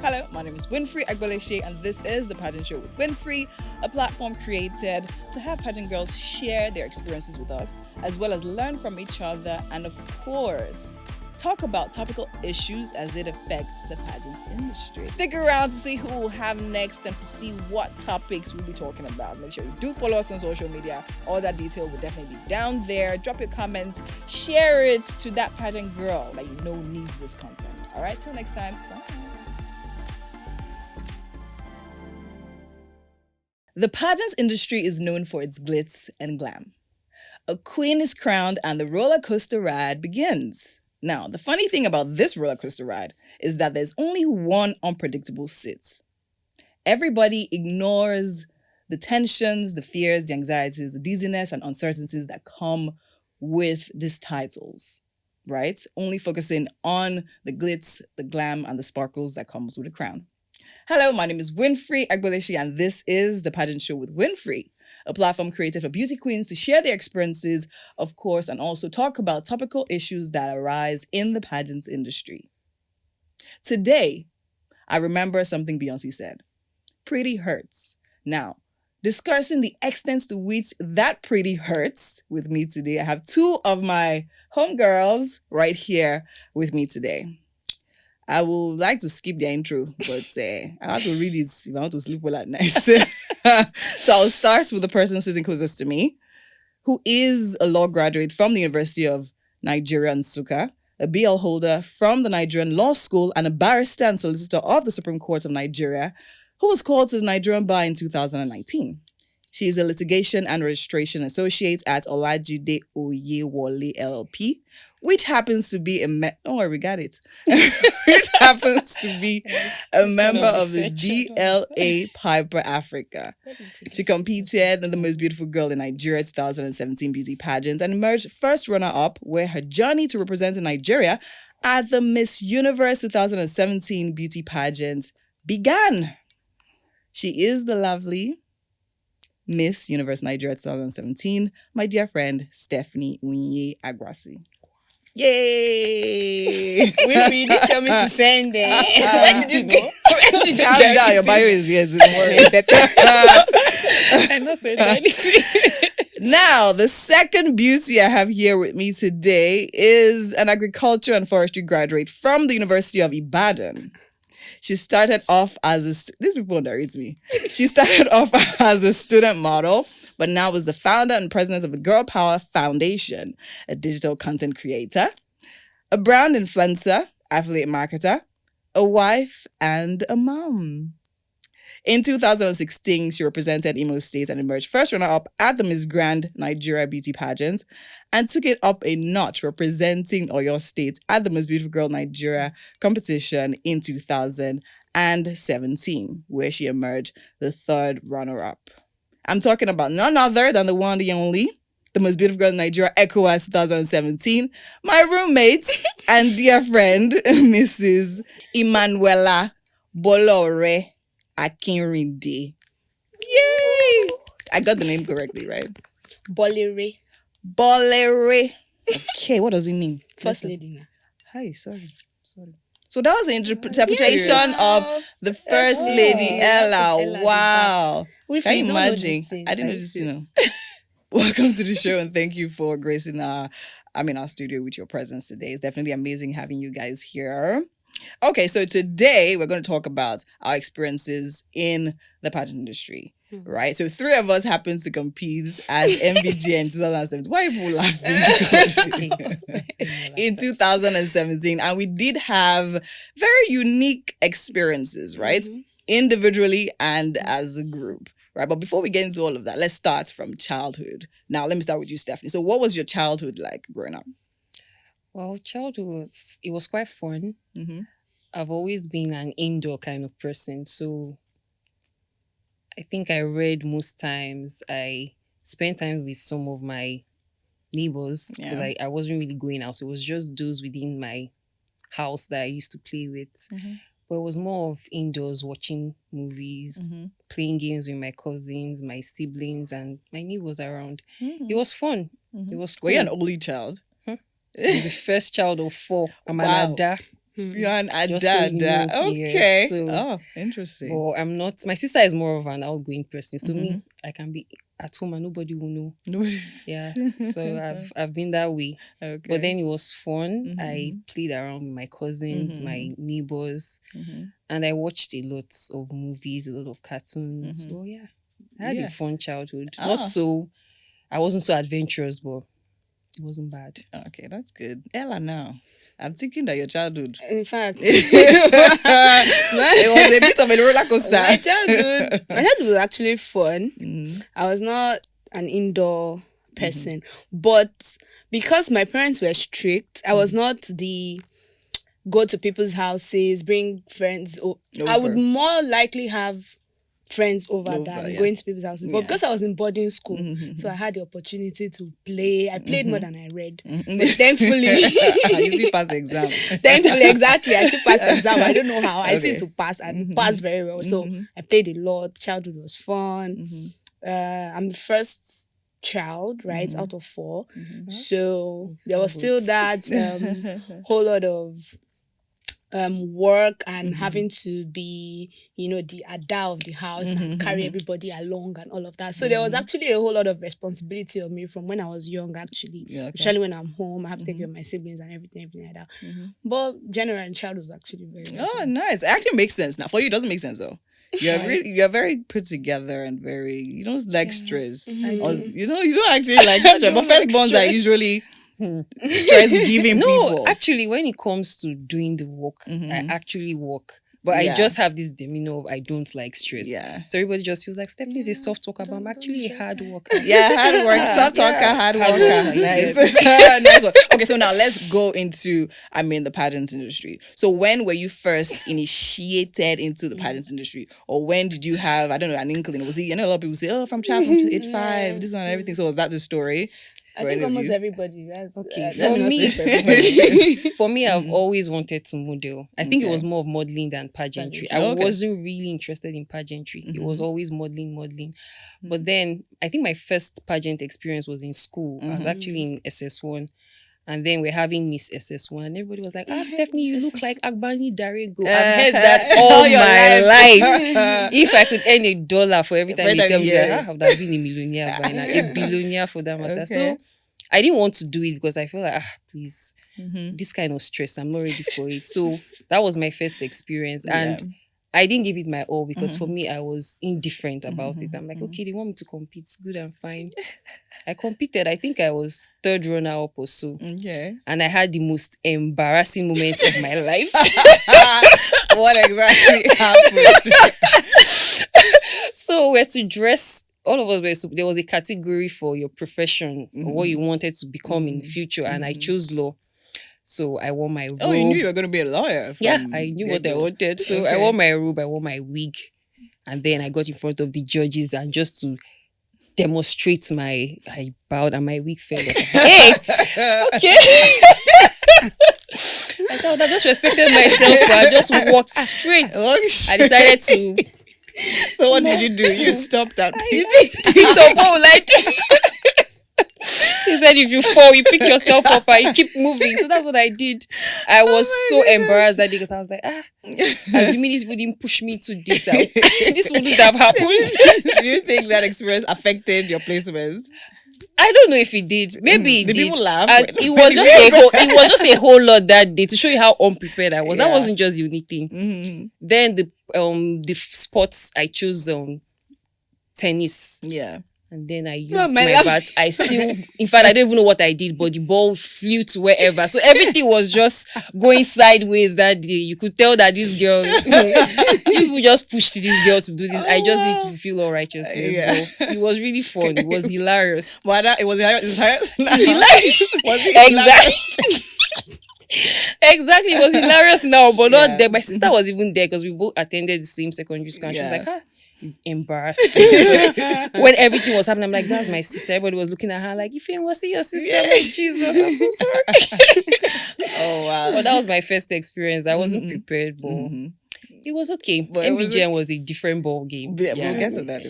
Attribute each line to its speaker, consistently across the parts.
Speaker 1: Hello, my name is Winfrey Agboleshe, and this is the Pageant Show with Winfrey, a platform created to have pageant girls share their experiences with us, as well as learn from each other, and of course, talk about topical issues as it affects the pageant industry. Stick around to see who we'll have next and to see what topics we'll be talking about. Make sure you do follow us on social media. All that detail will definitely be down there. Drop your comments, share it to that pageant girl that you know needs this content. All right, till next time. Bye. The pageants industry is known for its glitz and glam. A queen is crowned and the roller coaster ride begins. Now, the funny thing about this roller coaster ride is that there's only one unpredictable sit. Everybody ignores the tensions, the fears, the anxieties, the dizziness, and uncertainties that come with these titles, right? Only focusing on the glitz, the glam, and the sparkles that comes with a crown. Hello, my name is Winfrey Agboleshe, and this is the Pageant Show with Winfrey, a platform created for beauty queens to share their experiences, of course, and also talk about topical issues that arise in the pageants industry. Today, I remember something Beyonce said. Pretty hurts. Now, discussing the extent to which that pretty hurts with me today, I have two of my homegirls right here with me today. I would like to skip the intro, but I have to read it if I want to sleep well at night. So I'll start with the person sitting closest to me, who is a law graduate from the University of Nigeria Nsukka, a BL holder from the Nigerian Law School, and a barrister and solicitor of the Supreme Court of Nigeria, who was called to the Nigerian bar in 2019. She is a litigation and registration associate at Olajide Oyewole LLP, which happens to be which happens to be a member of the GLA Piper Africa. She competed in the Most Beautiful Girl in Nigeria 2017 beauty pageant and emerged first runner-up, where her journey to represent Nigeria at the Miss Universe 2017 beauty pageant began. She is the lovely Miss Universe Nigeria 2017, my dear friend, Stephanie Unye Agabsi. Yay!
Speaker 2: Winfrey, you didn't tell me to send it. Where did you go?
Speaker 1: Calm down, your bio is here, so don't worry.
Speaker 2: I'm not saying anything.
Speaker 1: Now, the second beauty I have here with me today is an agriculture and forestry graduate from the University of Ibadan. She started off as these people underrate me. She started off as a student model, but now is the founder and president of the Girl Power Foundation, a digital content creator, a brand influencer, affiliate marketer, a wife, and a mom. In 2016, she represented Imo State and emerged first runner-up at the Miss Grand Nigeria Beauty Pageant and took it up a notch, representing Oyo State at the Most Beautiful Girl Nigeria competition in 2017, where she emerged the third runner-up. I'm talking about none other than the one, the only, the Most Beautiful Girl Nigeria ECOWAS 2017, my roommate and dear friend, Mrs. Emmanuella Akinride. Yay! I got the name correctly, right?
Speaker 2: Bolere.
Speaker 1: Okay, what does it mean?
Speaker 2: First lady.
Speaker 1: Hi, sorry. So that was the interpretation of the First Lady Ella. Wow. Can you imagine? I didn't know this, Welcome to the show and thank you for gracing our studio with your presence today. It's definitely amazing having you guys here. Okay, so today we're going to talk about our experiences in the pageant industry, right? So three of us happen to compete as MVG in 2017. Why are you laughing? In 2017, and we did have very unique experiences, right? Mm-hmm. Individually and as a group, right? But before we get into all of that, let's start from childhood. Now, let me start with you, Stephanie. So what was your childhood like growing up?
Speaker 2: Well, childhood was quite fun. Mm-hmm. I've always been an indoor kind of person, so I think I read most times. I spent time with some of my neighbors because I wasn't really going out. So it was just those within my house that I used to play with. Mm-hmm. But it was more of indoors, watching movies, playing games with my cousins, my siblings, and my neighbors around. Mm-hmm. It was fun. Mm-hmm. It was cool.
Speaker 1: Were you an only child?
Speaker 2: I'm the first child of four. I'm an Ada.
Speaker 1: You're an
Speaker 2: Just so you
Speaker 1: adada.
Speaker 2: know,
Speaker 1: Okay.
Speaker 2: yes. So,
Speaker 1: Interesting.
Speaker 2: but I'm not. My sister is more of an outgoing person. So me, I can be at home and nobody will know. Yeah. So I've been that way.
Speaker 1: Okay.
Speaker 2: But then it was fun. I played around with my cousins, my neighbors, and I watched a lot of movies, a lot of cartoons. Well, yeah, I had a fun childhood. Not so, I wasn't so adventurous, but it wasn't bad.
Speaker 1: Okay, that's good. Ella, now I'm thinking that your childhood,
Speaker 3: In fact,
Speaker 1: it was a bit of a roller coaster.
Speaker 3: my childhood was actually fun. I was not an indoor person, but because my parents were strict, I was not the go to people's houses, bring friends. I would more likely have friends over than going to people's houses. But because I was in boarding school, so I had the opportunity to play. I played more than I read. But thankfully,
Speaker 1: you still pass the exam.
Speaker 3: Thankfully, exactly. I still passed the exam. I don't know how. I still to pass and pass very well. So I played a lot. Childhood was fun. I'm the first child, right, out of 4. So there was still that whole lot of work and having to be, the ada of the house and carry everybody along and all of that. So there was actually a whole lot of responsibility on me from when I was young, actually. Especially when I'm home, I have to take care of my siblings and everything like that. But general child was actually very
Speaker 1: fun. Nice. It actually makes sense. Now, for you, it doesn't make sense, though. You're very put together and very, you don't like stress. Or, you don't actually like stress. But firstborns are usually stress-giving people.
Speaker 2: No, actually, when it comes to doing the work, I actually work. But I just have this demeanor of I don't like stress. Yeah. So everybody just feels like Stephanie is a soft worker, but I'm actually a hard worker.
Speaker 1: Hard work, soft worker, hard worker. Nice. Nice one. Okay, so now let's go into, the pageant industry. So when were you first initiated into the pageant industry? Or when did you have, I don't know, an inkling? Was it, a lot of people say, from age 5, this and everything. So was that the story?
Speaker 3: I think almost everybody. That's
Speaker 2: okay. For me, I've always wanted to model. I think it was more of modeling than pageantry. I wasn't really interested in pageantry. It was always modeling. But then I think my first pageant experience was in school. I was actually in SS1. And then we're having Miss SS1, and everybody was like, Stephanie, you look like Agbani Darego. I've heard that all my life. If I could earn $1 for every time they tell me that, I would have been a millionaire by now, a billionaire for that matter. So I didn't want to do it because I felt like, please, this kind of stress, I'm not ready for it. So that was my first experience. And I didn't give it my all because for me, I was indifferent about it. I'm like, okay, they want me to compete. Good and fine. I competed. I think I was 3rd runner-up or so. Okay. And I had the most embarrassing moment of my life.
Speaker 1: What exactly happened?
Speaker 2: So we had to dress. All of us there was a category for your profession or what you wanted to become in the future. And I chose law. So I wore my robe.
Speaker 1: Oh, you knew you were going to be a lawyer?
Speaker 2: I knew what I wanted. So I wore my robe, I wore my wig. And then I got in front of the judges and just to demonstrate I bowed and my wig fell off. Hey! Okay. I thought I just respected myself. I just walked straight. I decided to...
Speaker 1: So what did you do? You stopped at
Speaker 2: TikTok. What will I do? He said if you fall, you pick yourself up and you keep moving. So that's what I did. I was so embarrassed that day because I was like, assuming this wouldn't push me to this, this wouldn't have happened.
Speaker 1: Do you think that experience affected your placements?
Speaker 2: I don't know if it did. Maybe it did.
Speaker 1: People laugh?
Speaker 2: And it was just a whole lot that day to show you how unprepared I was. That wasn't just the only thing. Then the sports I chose tennis. Yeah. And then I used my bat. I still, in fact, I don't even know what I did, but the ball flew to wherever. So everything was just going sideways that day. You could tell that this girl, you just pushed this girl to do this. I just need to fulfill all righteousness. But it was really fun. It was hilarious.
Speaker 1: Well, it was hilarious.
Speaker 2: Was it exactly. Exactly. It was hilarious now, but not there. My sister was even there because we both attended the same secondary school. And she was like, embarrassed when everything was happening. I'm like, that's my sister. Everybody was looking at her like, if it was your sister, like, Jesus, I'm so sorry.
Speaker 1: Oh wow.
Speaker 2: But that was my first experience. I wasn't prepared, but It was okay.
Speaker 1: But
Speaker 2: MBGM was a different ball game.
Speaker 1: Yeah,
Speaker 2: Yeah.
Speaker 1: we'll get to that.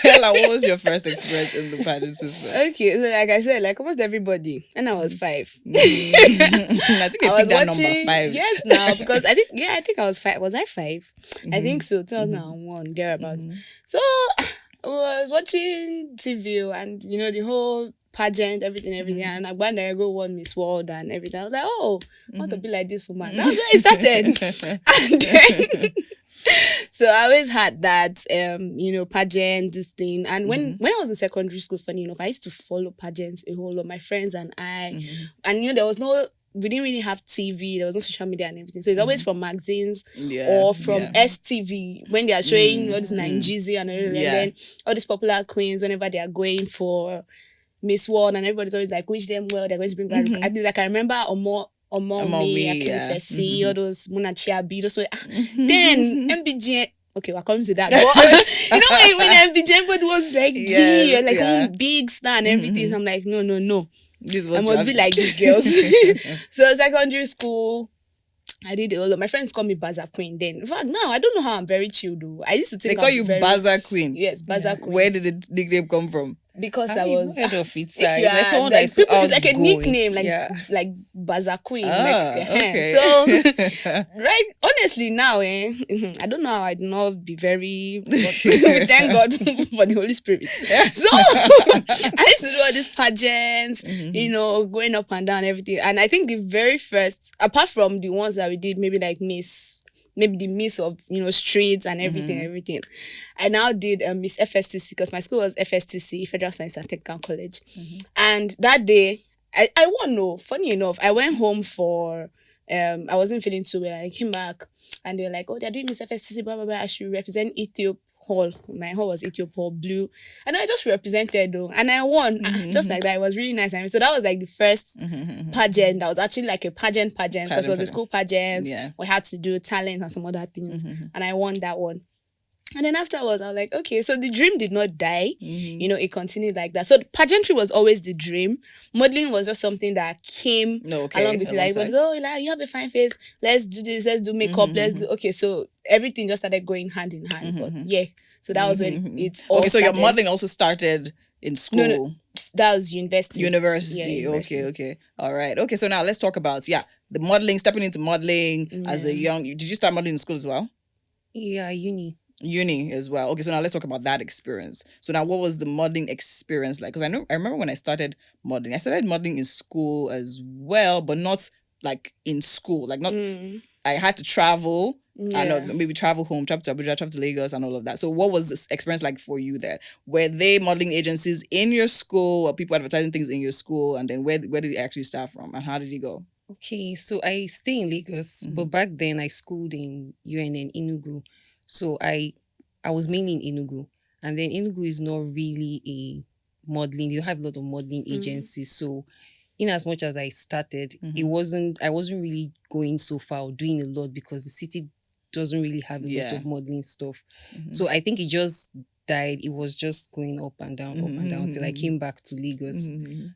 Speaker 1: Ella, what was your first experience in the pageant system?
Speaker 3: Okay, so like I said, like almost everybody, and I was 5.
Speaker 1: I think I picked that number 5.
Speaker 3: Yes, now because I think I was 5. Was I 5? I think so. 2001 thereabouts. So I was watching TV and the whole pageant, everything, and I went there, go won Miss World and everything. I was like, oh, I want to be like this woman. That's where it started. And then, so I always had that, pageant, this thing. And when I was in secondary school, funny enough, I used to follow pageants a whole lot. My friends and I, and there was we didn't really have TV. There was no social media and everything. So it's always from magazines or from STV when they are showing all this Nigeria and everything. And then all these popular queens, whenever they are going for Miss World, and everybody's always like, wish them well, they're going to bring back. I think like I remember Omo me, Akinride, all those Munachiabi, those then MBG. Okay, we're coming to that. But when MBG, everybody was like, like big star and everything. So I'm like, no. I must be like these girls. So secondary school, I did it all. My friends call me Bazaar Queen then. In fact, now I don't know how I'm very chill though. I used to think
Speaker 1: they call you Bazaar Queen.
Speaker 3: Yes, Bazaar Queen.
Speaker 1: Where did the nickname come from?
Speaker 3: Because I was
Speaker 2: heard of it.
Speaker 3: It's like a nickname, like Bazaar Queen.
Speaker 1: Okay.
Speaker 3: So right, honestly now, I don't know how I'd not be very, but thank God for the Holy Spirit. So I used to do all these pageants, going up and down, everything. And I think the very first, apart from the ones that we did, maybe like the Miss of streets and everything. I now did Miss FSTC because my school was FSTC, Federal Science and Technical College, and that day I won. No, funny enough, I went home for I wasn't feeling too well. I came back and they were like, oh, they're doing Miss FSTC, blah blah blah. I should represent Ethiopia Hall. My hall was Ethiopia Hall blue, and I just represented though, and I won just like that. It was really nice. And so that was like the first pageant that was actually like a pageant because it was a school pageant. Yeah. We had to do talent and some other things, and I won that one. And then afterwards, I was like, okay, so the dream did not die. It continued like that. So pageantry was always the dream. Modeling was just something that came along with it. Like, you have a fine face. Let's do this. Let's do makeup. Okay, so everything just started going hand in hand. But so that was when it all started.
Speaker 1: So your modeling also started in school.
Speaker 3: No, that was university.
Speaker 1: University. Okay. All right. Okay, so now let's talk about the modeling. Stepping into modeling as a young. Did you start modeling in school as well?
Speaker 2: Yeah,
Speaker 1: Uni as well. Okay, so now let's talk about that experience. So now, what was the modeling experience like? Because I remember when I started modeling in school as well, but not like in school. Like not, I had to travel. I know, maybe travel home, travel to Abuja, travel to Lagos, and all of that. So, what was this experience like for you there? Were they modeling agencies in your school, or people advertising things in your school? And then where did it actually start from, and how did it go?
Speaker 2: Okay, so I stay in Lagos, but back then I schooled in UNN Enugu. So I was mainly in Enugu, and then Enugu is not really a modeling. They don't have a lot of modeling agencies. So in as much as I started, I wasn't really going so far or doing a lot because the city doesn't really have a lot of modeling stuff. So I think it just died. It was just going up and down until I came back to Lagos,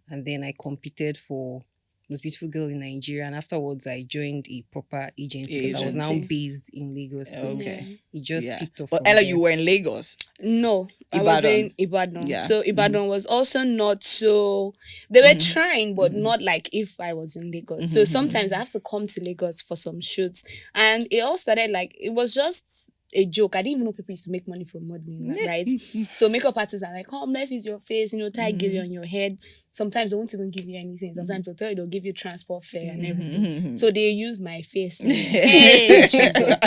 Speaker 2: and then I competed for Most Beautiful Girl in Nigeria, and afterwards I joined a proper agency because I was now based in Lagos. So it just skipped off.
Speaker 1: But Ella, you were in Lagos?
Speaker 3: No, I was in Ibadan. Yeah. So Ibadan was also not so. They were trying, but not like if I was in Lagos. So sometimes I have to come to Lagos for some shoots, and it all started like it was just a joke. I didn't even know people used to make money from modeling, right? So makeup artists are like, oh, let's use your face, tie gilly on your head. Sometimes they won't even give you anything. Sometimes they'll tell you they'll give you transport fare and everything. So they use my face. Hey, Jesus.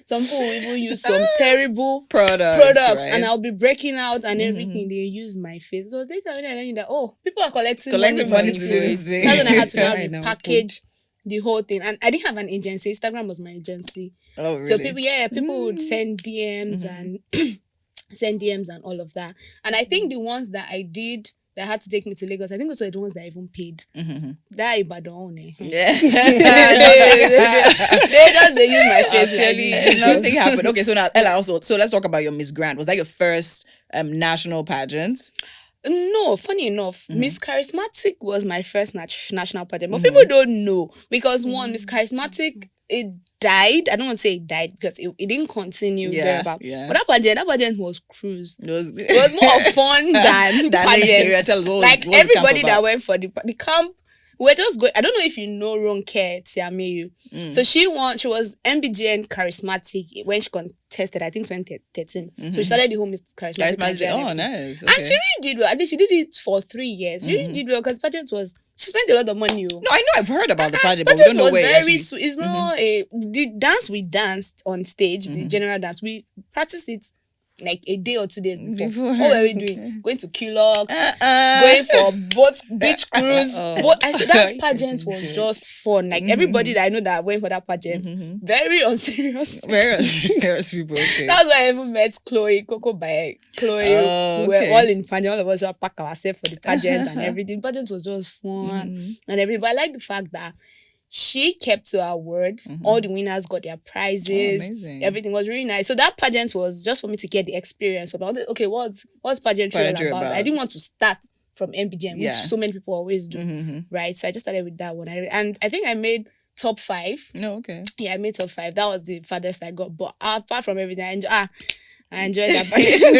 Speaker 3: Some people will even use some terrible products right? And I'll be breaking out and everything. They use my face. So they tell me that, people are collecting money to do this thing. That's when I had to now package the whole thing. And I didn't have an agency. Instagram was my agency.
Speaker 1: Oh, really?
Speaker 3: So people would send DMs and send DMs and all of that. And I think the ones that I did that had to take me to Lagos, I think those were the ones that I even paid. That Ibadan.
Speaker 1: Yeah.
Speaker 3: they use my face.
Speaker 1: Nothing happened. Okay, so now Ella so let's talk about your Miss Grand. Was that your first national pageant?
Speaker 3: No, funny enough, Miss Charismatic was my first national pageant. But people don't know because one, Miss Charismatic, died. I don't want to say it died because it didn't continue very well.
Speaker 1: Yeah.
Speaker 3: But that pageant was cruise.
Speaker 1: It was
Speaker 3: more fun than pageant.
Speaker 1: Tell us
Speaker 3: Like everybody that went for the camp, we're just going. I don't know if you know Ronke Tiamiyu. So she was MBGN charismatic when she contested, I think 2013. So she started the whole Miss Charismatic.
Speaker 1: Oh, nice. Okay.
Speaker 3: And she really did well. I think she did it for 3 years. She really did well because pageant was. She spent a lot of money.
Speaker 1: No, I know. I've heard about the pageant, but we don't know where.
Speaker 3: Very sweet. It's not the dance we danced on stage, the general dance. We practiced it like a day or 2 days before. What were we doing? Going to Q-Lux, going for boat beach cruise. I said that pageant was just fun. Like everybody that I know that went for that pageant, very unserious.
Speaker 1: Very unserious people. Okay.
Speaker 3: That's why I even met Coco by Chloe. We were all in pageant. All of us were pack ourselves for the pageant and everything. Pageant was just fun and everything. But I like the fact that she kept to her word. All the winners got their prizes.
Speaker 1: Amazing.
Speaker 3: Everything was really nice. So that pageant was just for me to get the experience about it. Okay, what's pageantry all about? I didn't want to start from MBGM, which so many people always do, right? So I just started with that one. And I think I made top 5.
Speaker 1: No, okay.
Speaker 3: Yeah, I made top 5. That was the farthest I got. But apart from everything, I enjoyed that pageant.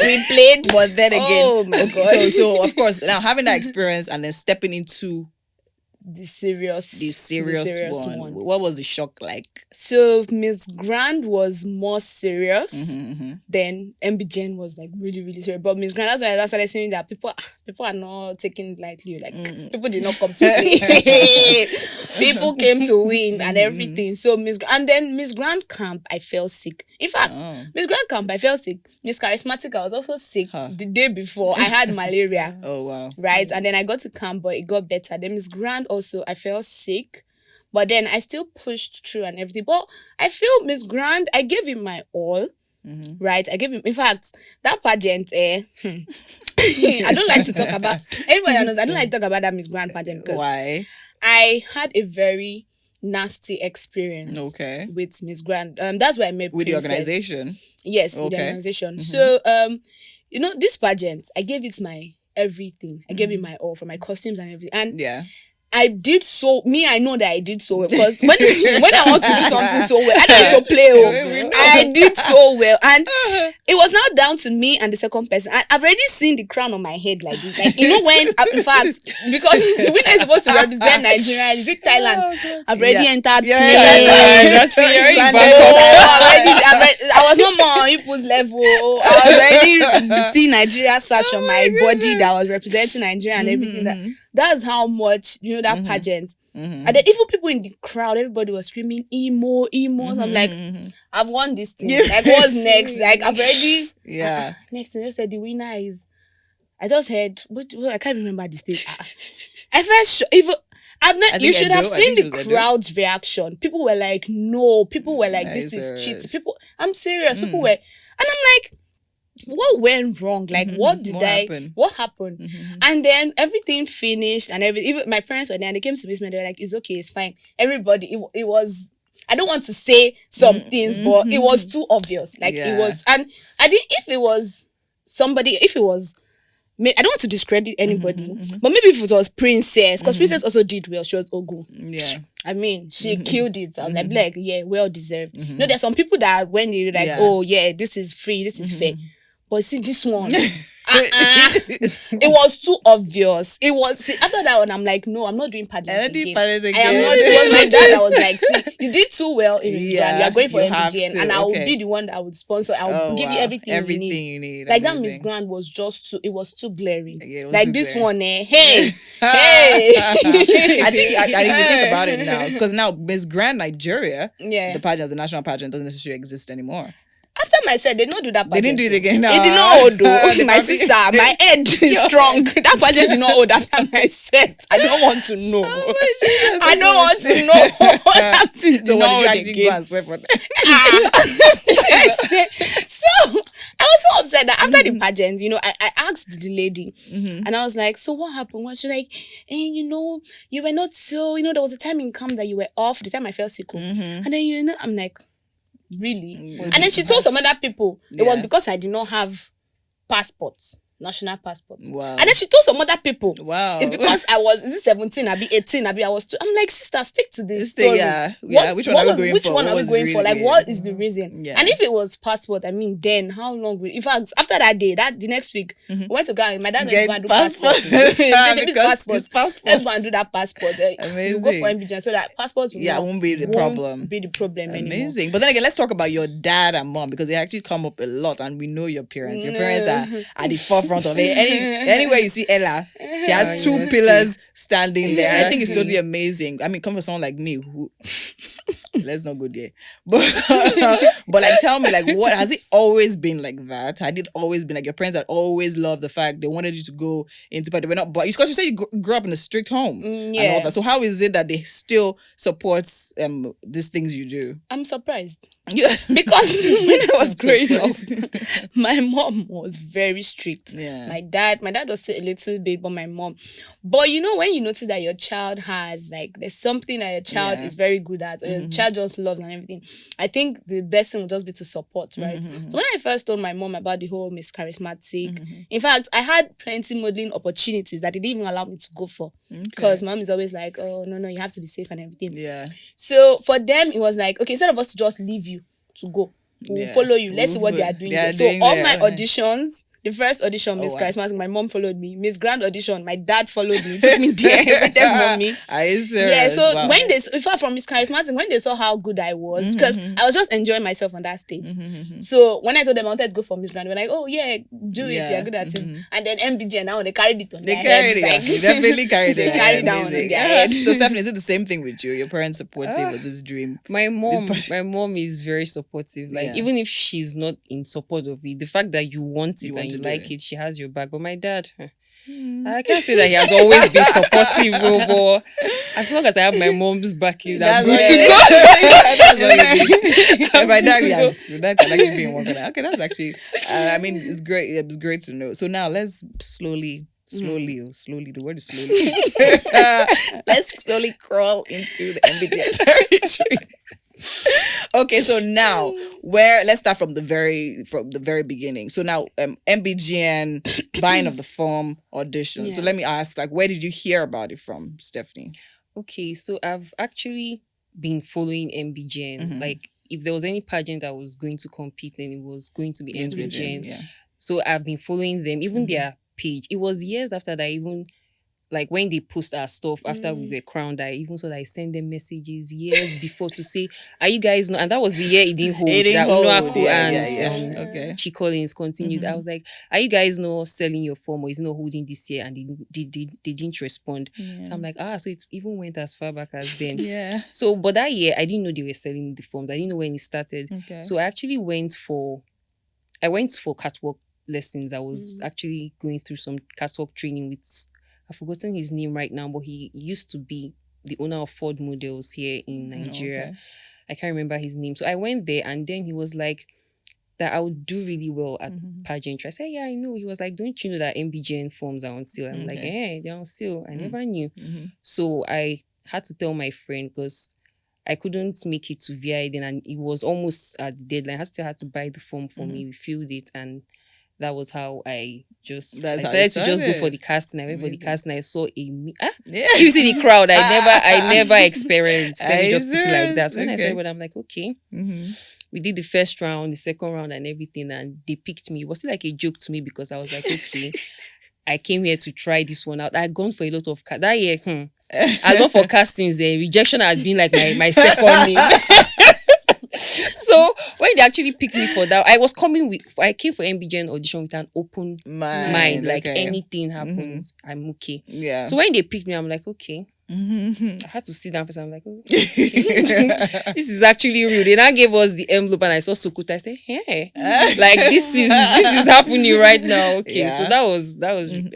Speaker 3: We played.
Speaker 1: But then again,
Speaker 3: oh my God.
Speaker 1: So of course, now having that experience and then stepping into
Speaker 3: the serious one.
Speaker 1: What was the shock like?
Speaker 3: So Miss Grand was more serious than MBGN was like really, really serious. But Miss Grand, that's why I started saying that people are not taking it lightly. Like people did not come to win. People came to win and everything. So Miss Grand camp, I fell sick. In fact, Miss Grand camp, I fell sick. Miss Charismatic, I was also sick the day before. I had malaria.
Speaker 1: Oh wow!
Speaker 3: Right, and then I got to camp, but it got better. Then Miss Grand also, I felt sick, but then I still pushed through and everything. But I feel Miss Grand, I gave him my all. Right, I gave him. In fact, that pageant, I don't like to talk about. Anybody knows I don't like to talk about that Miss Grand pageant because
Speaker 1: why?
Speaker 3: I had a very nasty experience.
Speaker 1: Okay.
Speaker 3: With Miss Grand. That's why I met
Speaker 1: with the organization.
Speaker 3: Yes, with the organization. So, this pageant, I gave it my everything. I gave it my all for my costumes and everything. And I did so. I know that I did so well because when I want to do something so well, I used to play. I did so well, and it was now down to me and the second person. I've already seen the crown on my head like this. Like when, in fact, because the winner is supposed to represent Nigeria. Is it Thailand? I've already entered. I was not more on people's level. I was already seeing Nigeria sash on my body that was representing Nigeria and everything. That's how much, that pageant. And then even people in the crowd, everybody was screaming, emo. I'm like, I've won this thing. Like, what's next? Like, I've already... next thing, they just said, the winner is... I just heard... I can't remember the stage. I felt even... You should have seen the crowd's reaction. People were like, no. People were like, this is cheating. I'm serious. People were... And I'm like... What went wrong? Like, what happened? And then everything finished and everything. Even my parents were there and they came to me and they were like, it's okay, it's fine. Everybody, it was, I don't want to say some things, but it was too obvious. Like, it was, and I think if it was, I don't want to discredit anybody, but maybe if it was Princess, because Princess also did well, she was Ogu.
Speaker 1: Yeah.
Speaker 3: I mean, she killed it. I was like, yeah, well deserved. There's some people that when they're like, oh yeah, this is free, this is fair. But see, this one, it was too obvious. It was, after that one, I'm like, no, I'm not doing pageants again. I am not. It was my dad that was like, see, you did too well in Nigeria. You are going for MBGN, and I will be the one that would sponsor. I will give you everything you need. Like that Miss Grand was just too, it was too glaring. Like this glaring. One, hey. I
Speaker 1: think you think about it now, because now Miss Grand Nigeria, the pageant as a national pageant doesn't necessarily exist anymore.
Speaker 3: After my set, they don't do that pageant.
Speaker 1: They didn't do it again. No.
Speaker 3: It did not hold though. My sister, my head is strong. That pageant did not hold after my set. I don't want to know. I don't want to know what happened.
Speaker 1: So what did you actually go and swear for that?
Speaker 3: So I was so upset that after the pageant, I asked the lady and I was like, so what happened? Well, she was like, you were not so, there was a time in camp that you were off, the time I felt sick. And then, I'm like, really? And then she told some other people it was because I did not have passports. national passport.
Speaker 1: Wow.
Speaker 3: And then she told some other people.
Speaker 1: Wow.
Speaker 3: It's because I was, is it 17, I'll be 18, I was 2. I'm like, sister, stick to this
Speaker 1: Stay,
Speaker 3: story.
Speaker 1: yeah. Which one are we going for?
Speaker 3: Which one are we going for? Like, what is the reason?
Speaker 1: Yeah.
Speaker 3: And if it was passport, I mean, then how long will, in fact, after that day, the next week, we went to go, my dad went to go and do passport. Passport. Let's go and do that passport.
Speaker 1: Amazing.
Speaker 3: You go for MBJ so that passport
Speaker 1: won't be the problem.
Speaker 3: Amazing.
Speaker 1: Anymore. But then again, let's talk about your dad and mom, because they actually come up a lot, and we know your parents. Your parents are at the forefront of it. Anywhere you see Ella, she has 2 pillars standing there. I think it's totally amazing. I mean, come from someone like me who let's not go there. But like, tell me, like, what has it always been like that? Had it always been like your parents had always loved the fact they wanted you to go into, but they were not. But because you said you grew up in a strict home and all that. So how is it that they still support these things you do?
Speaker 3: I'm surprised. Yeah. Because when I was growing up, my mom was very strict.
Speaker 1: Yeah.
Speaker 3: My dad was a little bit, but my mom. But you know, when you notice that your child has, like, there's something that your child is very good at, or your child just loves and everything, I think the best thing would just be to support, right? So when I first told my mom about the whole Miss Charismatic, in fact, I had plenty modeling opportunities that they didn't even allow me to go for. Because mom is always like, oh, no, you have to be safe and everything.
Speaker 1: Yeah.
Speaker 3: So for them, it was like, okay, instead of us to just leave you to go, we'll follow you. Let's see what they are doing there. So all my auditions, the first audition, Miss Charismatic, my mom followed me. Miss Grand audition, my dad followed me. Took me there with them, mommy.
Speaker 1: Are you serious?
Speaker 3: Yeah, so when they, in fact, from Miss Charismatic, when they saw how good I was, because I was just enjoying myself on that stage. So when I told them I wanted to go for Miss Grand, they were like, oh yeah, do it, you're good at it. And then MBG, and now they carried it on their head.
Speaker 1: They definitely carried it.
Speaker 3: They carried down on their head.
Speaker 1: So Stephanie, is it the same thing with you? Your parents supportive of this dream?
Speaker 2: My mom is very supportive. Like, even if she's not in support of it, the fact that you want it and you like it, she has your back. But my dad, I can't say that he has always been supportive, but as long as I have my mom's backing, I'm good to go.
Speaker 1: My dad can actually be in one corner. Okay, that's actually, I mean, it's great. It's great to know. So now let's slowly, the word is slowly. Let's slowly crawl into the MBTI territory. Okay, so now let's start from the very beginning. So now MBGN, buying of the form, audition. So let me ask, like, where did you hear about it from, Stephanie?
Speaker 2: Okay, so I've actually been following MBGN. Like, if there was any pageant I was going to compete in, it was going to be MBGN.
Speaker 1: Yeah.
Speaker 2: So I've been following them, even their page. It was years after that, even like when they post our stuff after we were crowned, I even saw that I sent them messages years before to say, are you guys not? And that was the year it didn't hold. Unoaku and Chi Collins continued. I was like, are you guys not selling your form, or is it not holding this year? And they didn't respond. So I'm like, so it even went as far back as then.
Speaker 1: Yeah.
Speaker 2: So, but that year I didn't know they were selling the forms. I didn't know when it started. So I actually went for catwalk lessons. I was actually going through some catwalk training with, I've forgotten his name right now, but he used to be the owner of Ford Models here in Nigeria. I can't remember his name. So I went there, and then he was like that I would do really well at pageantry. I said, yeah, I know. He was like, don't you know that MBGN forms are on sale? I'm like, they're on sale. I never knew. So I had to tell my friend, because I couldn't make it to VI then, and it was almost at the deadline. I still had to buy the form for me. We filled it, and that was how I decided to just go for the casting. I went for the casting. I saw you see the crowd. I never experienced. Let me just put it like that. So when I said what, I'm like, okay. We did the first round, the second round, and everything, and they picked me. It was still like a joke to me, because I was like, okay, I came here to try this one out. I had gone for a lot of that year. I gone for castings. Rejection had been like my second name. So when they actually picked me for that, I came for MBGN audition with an open mind. Like, anything happens, I'm okay.
Speaker 1: Yeah.
Speaker 2: So when they picked me, I'm like, okay. I had to sit down first. I'm like, okay. This is actually real. They now gave us the envelope, and I saw Sokoto. I said, hey, like, this is happening right now. Okay. Yeah. So that was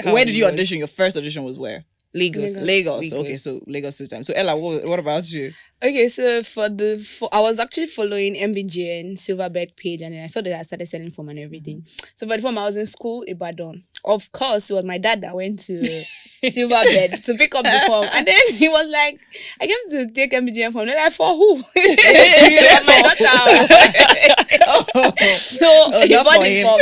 Speaker 1: where did you audition? Your first audition was where?
Speaker 2: Lagos.
Speaker 1: Okay, so Lagos this time. So Ella, what about you?
Speaker 3: Okay, so I was actually following MBGN, Silverbird page, and then I saw that I started selling form and everything. So for the form, I was in school, Ibadan. Of course, it was my dad that went to Silverbird to pick up the form. And then he was like, I came to take MBGN form. They're like, for who? My daughter.
Speaker 1: So for
Speaker 3: the
Speaker 1: him.
Speaker 3: form.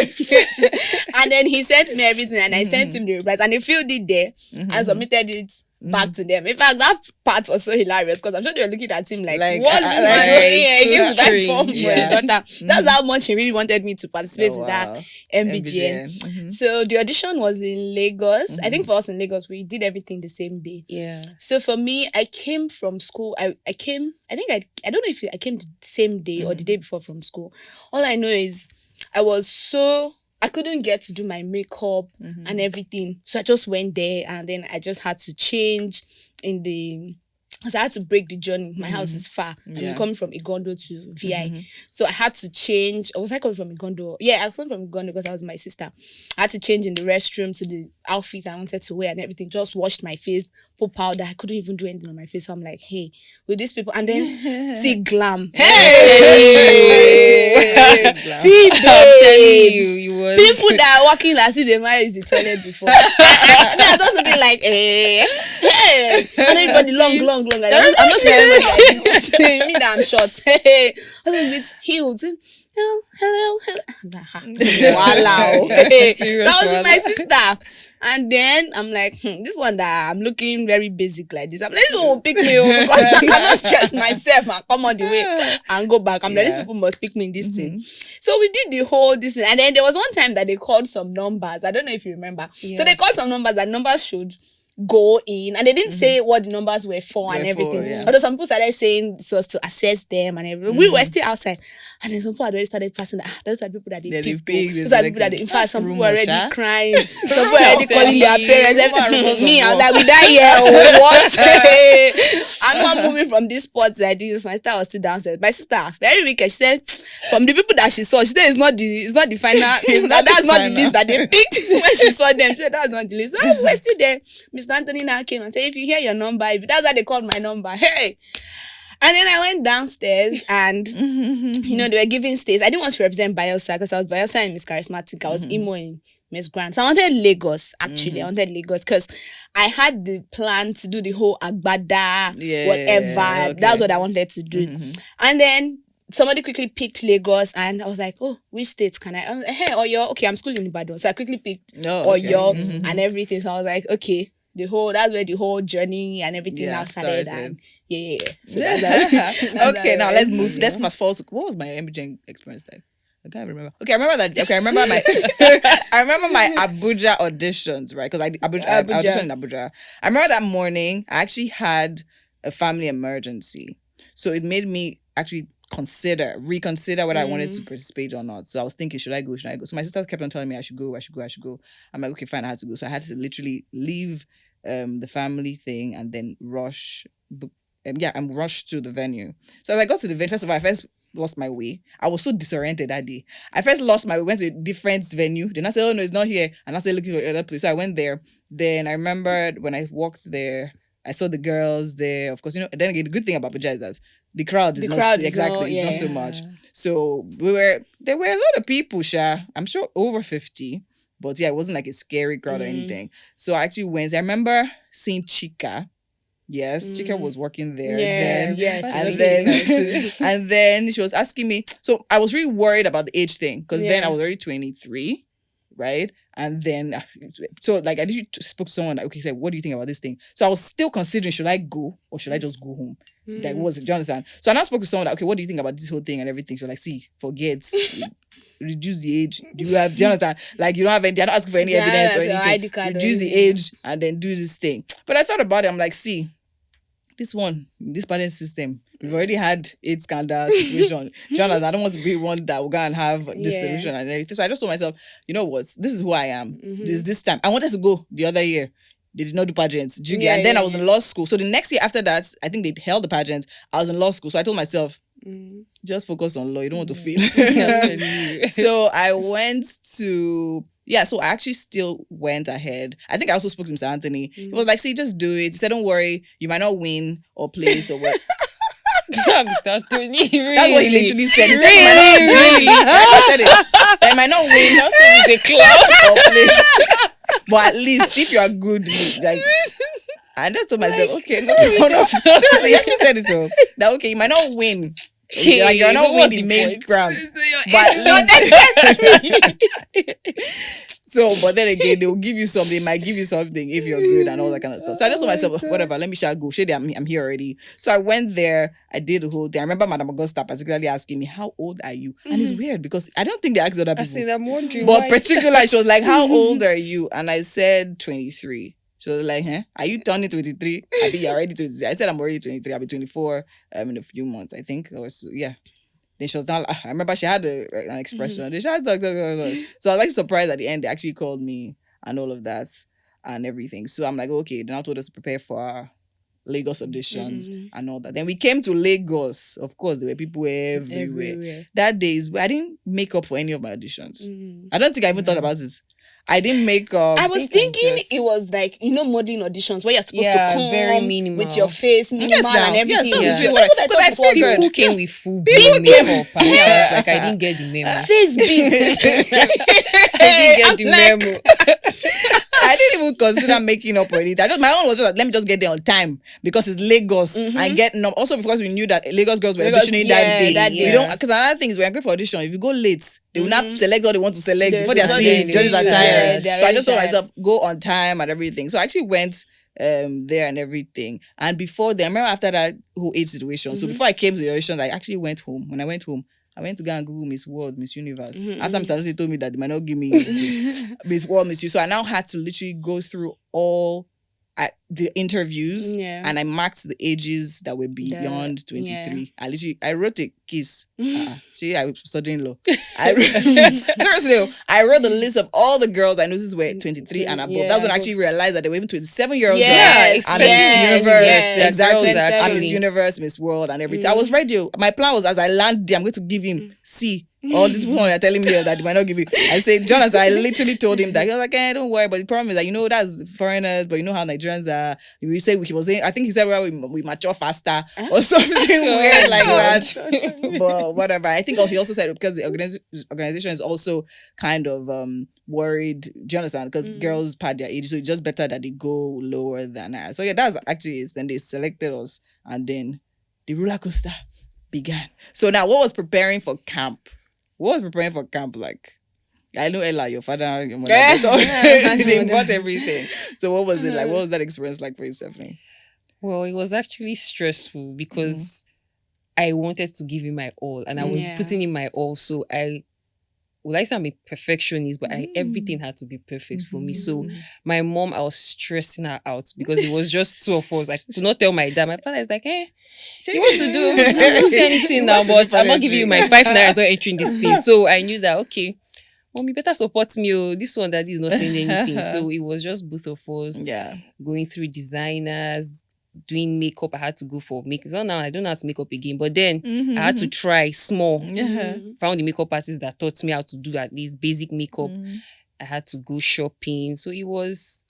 Speaker 3: And then he sent me everything, and I sent him the replies, and he filled it there and submitted it back to them. In fact, that part was so hilarious because I'm sure they were looking at him like what's this man doing here? He gives that form for his daughter. That's how much he really wanted me to participate in that MBGN. So the audition was in Lagos. I think for us in Lagos, we did everything the same day.
Speaker 2: Yeah.
Speaker 3: So for me, I came from school. I came, I don't know if I came the same day or the day before from school. All I know is I couldn't get to do my makeup and everything. So I just went there, and then I just had to change because I had to break the journey. My house is far. I'm coming from Igondo to VI. So I had to change. Was I coming from Igondo? Yeah, I was coming from Igondo because I was with my sister. I had to change in the restroom to the outfit I wanted to wear and everything. Just washed my face, put powder. I couldn't even do anything on my face. So I'm like, hey, with these people. And then see glam. Hey! See babes. People that are walking as if they might use the toilet before. I don't something like, hey. And everybody long. I'm not saying everybody like this. Me that I'm short. Hey. I was a bit healed. Hello. Wow. So I was with my sister. And then I'm like, this one that I'm looking very basic like this. I'm like, this one will pick me up because I cannot stress myself and come on the way and go back. I'm like, these people must pick me in this thing. So we did the whole this thing. And then there was one time that they called some numbers. I don't know if you remember. So they called some numbers and numbers should go in, and they didn't say what the numbers were for and everything. Although some people started saying it was to assess them and everything. We were still outside, and then some people had already started passing that those are the people that they pick. Those are the people that in fact some people were already crying. Some people were already calling their parents. Me, I was like, we die here. What? I'm not moving from this spot like this. My sister was still downstairs. My sister, very wicked. She said, from the people that she saw, she said it's not the final. That's not the list that they picked when she saw them. She said that's not the list. So we're still there. Mr. Anthony now came and said, if you hear your number, that's how they called my number. Hey. And then I went downstairs and, they were giving states. I didn't want to represent Bielsa because I was Bielsa and Miss Charismatic. I was emo in Miss Grant. So I wanted Lagos, actually. I wanted Lagos because I had the plan to do the whole Agbada, whatever. Okay. That's what I wanted to do. And then somebody quickly picked Lagos, and I was like, oh, which state can I? Hey, Oyo. Okay, I'm schooling in Ibadan. So I quickly picked Oyo and everything. So I was like, okay. That's where the whole journey and everything now started. And So
Speaker 1: okay, now let's move. Let's fast forward. What was my MBJ experience like? I can't remember. Okay, I remember that. Okay, I remember my Abuja auditions, right? Because I auditioned in Abuja. I remember that morning I actually had a family emergency, so it made me actually reconsider whether I wanted to participate or not. So I was thinking, should I go? So my sister kept on telling me I should go. I'm like, okay, fine, I had to go. So I had to literally leave the family thing and then rush to the venue. So as I got to the venue, first of all, I first lost my way. I was so disoriented that day. I first lost my way, went to a different venue. Then I said, oh no, it's not here. And I started looking for another place. So I went there. Then I remembered when I walked there, I saw the girls there. Of course, then again, the good thing about Pageant is that the crowd is not so much. So there were a lot of people, I'm sure over 50. But yeah, it wasn't like a scary crowd or anything. So I actually went. I remember seeing Chika. Yes, Chika was working there and then she was asking me. So I was really worried about the age thing because then I was already 23, right? And then so like I literally spoke to someone like, okay, said, what do you think about this thing? So I was still considering, should I go or should I just go home? Like, do you understand? So I now spoke to someone like, okay, what do you think about this whole thing and everything? So like, see, forget. Reduce the age. Do you understand? Like, you don't have any, they're not asking for any evidence or anything. Reduce the age and then do this thing. But I thought about it. I'm like, see, this pageant system, we've already had 8 scandal situation. Jonas, I don't want to be one that will go and have this solution and everything. So I just told myself, you know what? This is who I am. This time. I wanted to go the other year. They did not do pageants. And then I was in law school. So the next year after that, I think they held the pageants. I was in law school. So I told myself, just focus on law. You don't want to fail. So I went to... Yeah, so I actually still went ahead. I think I also spoke to Mr. Anthony. He was like, see, just do it. He said, don't worry. You might not win or place or what.
Speaker 2: Mr. Anthony, really?
Speaker 1: That's what he literally said. He said, really? I said it. I might not win.
Speaker 2: Not to be the class
Speaker 1: or place. But at least if you are good, like... And I just told myself, okay, no. Seriously, he actually said it to him. That, okay, you might not win. You're not winning the main ground.
Speaker 3: So your
Speaker 1: So, but then again, they will give you something. They might give you something if you're good and all that kind of stuff. So I just told myself, whatever, let me shall go. Shady, I'm here already. So I went there. I did the whole thing. I remember Madam Augusta particularly asking me, "How old are you?" And it's weird because I don't think they asked other people.
Speaker 2: I said, I'm wondering
Speaker 1: But
Speaker 2: why.
Speaker 1: particularly, she was like, "How old are you?" And I said 23. She was like, "Huh? Are you turning 23? I be already 23." I said, "I'm already 23. I'll be 24 in a few months, I think." Yeah. Then she was not. I remember she had an expression. She had, so I was like surprised at the end. They actually called me and all of that and everything. So I'm like, okay. They now told us to prepare for our Lagos auditions and all that. Then we came to Lagos. Of course, there were people everywhere. That day, I didn't make up for any of my auditions. I don't think I even thought about it. I didn't make up.
Speaker 3: I was thinking it was like, modeling auditions where you're supposed to come
Speaker 2: very minimal.
Speaker 3: with your face minimal and everything.
Speaker 1: Yes,
Speaker 3: That's what I thought before.
Speaker 2: People came with full makeup. And I was like, I didn't get the memo.
Speaker 3: Face beats.
Speaker 2: I didn't get the memo.
Speaker 1: I didn't even consider making up or anything. My own was just like, let me just get there on time because it's Lagos and get also because we knew that Lagos girls were auditioning that day. We don't, because another thing is when I go for audition, if you go late, they will not select what they want to select before they're saying judges are tired. So I just told myself, go on time and everything. So I actually went there and everything. And before then, I remember after that whole age situation. So before I came to the auditions, I actually went home. When I went home, I went to go and Google Miss World, Miss Universe. After Mr. Lucy told me that they might not give me Miss World, Miss U. So I now had to literally go through all the interviews and I marked the ages that were beyond 23. I wrote a kiss. I was studying law. Seriously, I wrote the list of all the girls I noticed were 23 and above. That's when I actually realized that there were even 27-year-old girls. I'm Miss Universe. Exactly. I'm Miss Universe, Miss World and everything. I was ready. My plan was as I land there, I'm going to give him C. All these people are telling me that they might not give you. I said, Jonas, I literally told him that. He was like, don't worry. But the problem is that, that's foreigners, but you know how Nigerians are. We say, he was saying, I think he said, well, we mature faster or something weird like that. But whatever. I think he also said, because the organization is also kind of worried, do you understand? Because girls pad their age, so it's just better that they go lower than us. So yeah, that's actually it. Then they selected us and then the roller coaster began. So now what was preparing for camp? What was preparing for camp like? I know Ella, your father, your mother, they bought everything. So what was it like? What was that experience like for you, Stephanie?
Speaker 2: Well, it was actually stressful because I wanted to give him my all and I was putting in my all. So I say I'm a perfectionist, but everything had to be perfect for me. So my mom, I was stressing her out because it was just two of us. I could not tell my dad. My father is like, you want to do? I don't say anything now, but I'm not giving you my 5 naira as well entering this thing. So I knew that, okay, Mommy better support me. Oh, this one that is not saying anything. So it was just both of us going through designers, doing makeup. I had to go for makeup. So now I don't know how to make up again. But then I had to try small. Found the makeup artist that taught me how to do at least basic makeup. I had to go shopping. So it was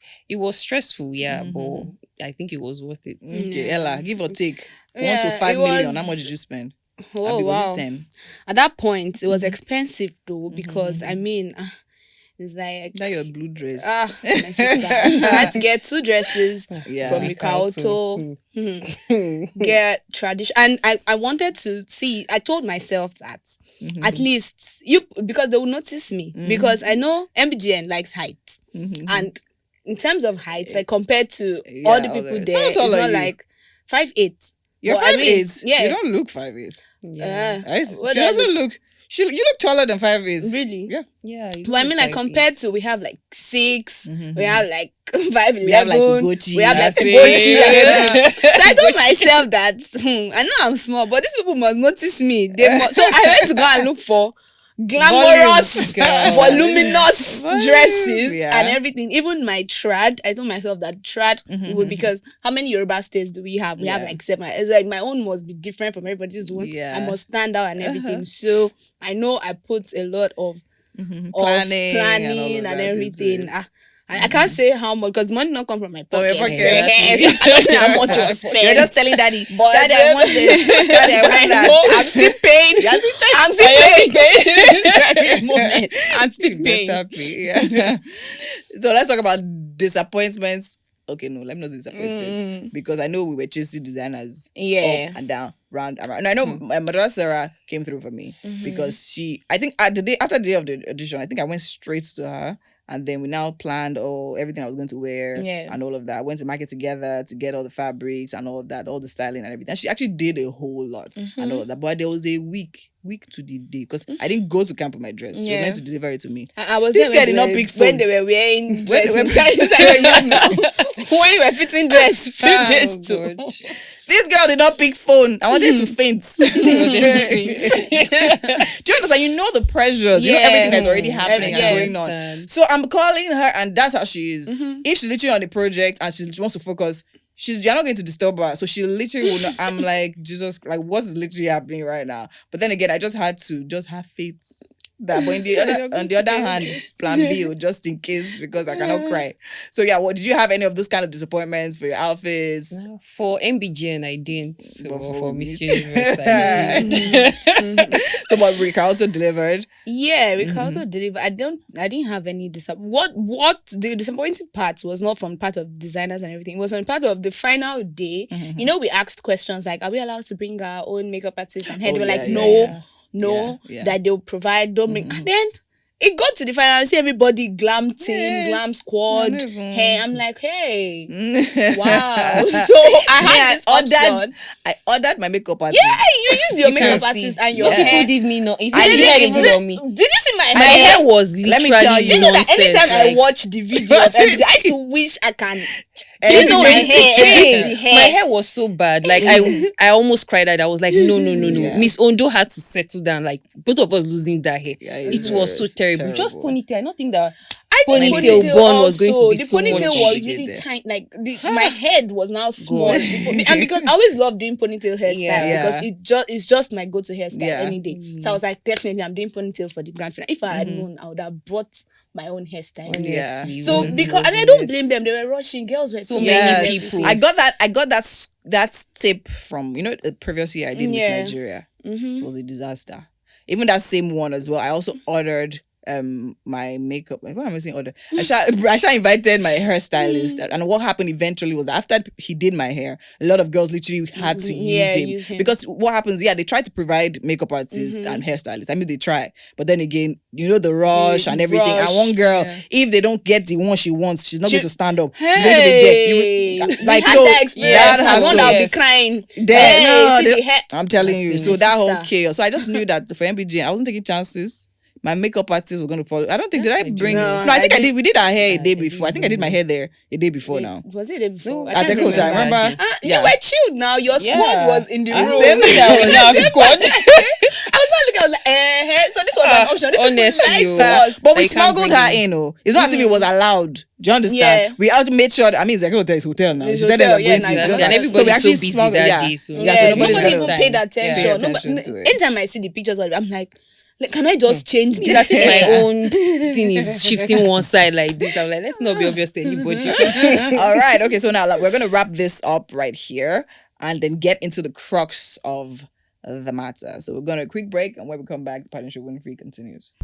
Speaker 2: stressful, but I think it was worth it.
Speaker 1: Okay, Ella, give or take 1 to 5 million. How much did you spend?
Speaker 3: Oh, wow. 10? At that point, it was expensive though, because I mean, it's like
Speaker 1: that your blue dress.
Speaker 3: My sister. I had to get 2 dresses from Mikauto. Get tradition, and I wanted to see. I told myself that at least because they will notice me, because I know MBGN likes height, and in terms of height, like compared to all the people there, it's not like 5'8".
Speaker 1: You're 5'8". You don't look 5'8". She doesn't look. You look taller than 5'8".
Speaker 3: Really?
Speaker 2: Yeah.
Speaker 3: Well, I mean, like compared to, we have like 6, we have like 5'11",
Speaker 1: we have like Ugochi,
Speaker 3: we have like Ugochi. So I told myself that I know I'm small, but these people must notice me. So I went to go and look for glamorous, voluminous dresses and everything. Even my trad, I told myself that trad would, because how many Yoruba states do we have? We have like 7. It's like my own must be different from everybody's own. I must stand out and everything. So I know I put a lot of planning and everything. I can't say how much, because money not come from my pocket. I don't say how much you spend.
Speaker 1: You're just telling daddy,
Speaker 3: but
Speaker 1: daddy, I want this. Daddy, I want that.
Speaker 3: I'm still paying. I'm still paying.
Speaker 1: So let's talk about disappointments. Okay, no, let me not say disappointments, because I know we were chasing designers up and down, round around. And I know my mother Sarah came through for me because I think after the day of the audition, I think I went straight to her. And then we now planned everything I was going to wear and all of that. I went to market together to get all the fabrics and all of that, all the styling and everything. And she actually did a whole lot and all of that. But there was a week to the day because I didn't go to camp with my dress. She was meant to deliver it to me.
Speaker 3: I was
Speaker 1: this
Speaker 3: there
Speaker 1: guy did not pick phone.
Speaker 3: When they were wearing dresses. When you were fitting dress, few days too.
Speaker 1: This girl did not pick phone. I wanted to faint. Do you understand? You know the pressures. You know everything that's already happening and going on. So I'm calling her and that's how she is. If she's literally on the project and she wants to focus, you're not going to disturb her. So she literally will not. I'm like, Jesus, like what is literally happening right now? But then again, I just had to just have faith. That, but on the other hand, plan B, just in case, because I cannot cry. So yeah, did you have any of those kind of disappointments for your outfits?
Speaker 2: No, for MBGN, I didn't. So
Speaker 1: But
Speaker 2: for Miss Universe, I did.
Speaker 1: So but Ricardo delivered.
Speaker 3: Yeah, Ricardo delivered. I didn't have any what the disappointing part was not from part of designers and everything. It was on part of the final day. You know, we asked questions like, are we allowed to bring our own makeup artist and hair? They were like, no, that they'll provide, don't bring. And then it got to the final, I see everybody glam team, glam squad, hey, I'm like, hey, wow. So I had this option.
Speaker 1: I ordered my makeup artist.
Speaker 3: Yeah, you used your makeup artist and your hair.
Speaker 2: People did me no. If I didn't even me.
Speaker 3: Did you see my
Speaker 2: My hair was literally
Speaker 1: Let me tell you,
Speaker 2: nonsense.
Speaker 3: Anytime I watch the video of MJ, I used to wish I can
Speaker 2: Do you know
Speaker 3: my hair,
Speaker 2: the hair? My hair was so bad. Like I almost cried out. I was like, no.
Speaker 1: Yeah.
Speaker 2: Miss Ondo had to settle down. Like both of us losing that hair.
Speaker 1: Yeah,
Speaker 2: it was so terrible. Just ponytail. I don't think that
Speaker 3: ponytail
Speaker 2: bun was going to be
Speaker 3: the
Speaker 2: so
Speaker 3: ponytail
Speaker 2: much.
Speaker 3: was really tiny. Like my head was now small, and because I always loved doing ponytail hairstyle because it's just my go-to hairstyle any day. So I was like, definitely, I'm doing ponytail for the grand finale. If I had known, I would have brought my own hairstyle.
Speaker 2: Honestly,
Speaker 3: So because and I don't blame them. They were rushing. Girls were
Speaker 2: so many people.
Speaker 1: I got that tip from the previous year I did Miss Nigeria. It was a disaster. Even that same one as well. I also ordered my makeup. What am I saying? Order. I invited my hairstylist, and what happened eventually was after he did my hair, a lot of girls literally had to use him because what happens? Yeah, they try to provide makeup artists and hairstylists. I mean, they try, but then again, the rush and everything. And one girl, if they don't get the one she wants, she's not going to stand up. She's going to be dead.
Speaker 3: Like so, that one I'll be crying.
Speaker 1: I'm telling you. So that whole chaos. So I just knew that for MBG, I wasn't taking chances. My makeup artist was going to follow. I don't think, did I bring... No, I think I did. We did our hair a day before. I think I did my hair there a day before now.
Speaker 3: Was it a day before?
Speaker 1: At ECOWAS, remember?
Speaker 3: You were chilled now. Your squad was in the room.
Speaker 2: Squad.
Speaker 3: I was not looking, I was like, so this was an option. This
Speaker 2: honestly,
Speaker 1: but we smuggled her in. It's not as if it was allowed. Do you understand? Yeah. We had to make sure. I mean, ECOWAS is hotel now.
Speaker 3: It's hotel,
Speaker 2: and everybody's so busy that day. So
Speaker 3: nobody even paid attention. Anytime I see the pictures of it, I'm like, can I just change this?
Speaker 2: As if my own thing is shifting one side like this. I'm like, let's not be obvious to anybody.
Speaker 1: All right. Okay. So now we're going to wrap this up right here and then get into the crux of the matter. So we're going to a quick break, and when we come back, the Pageant Show Winfrey continues.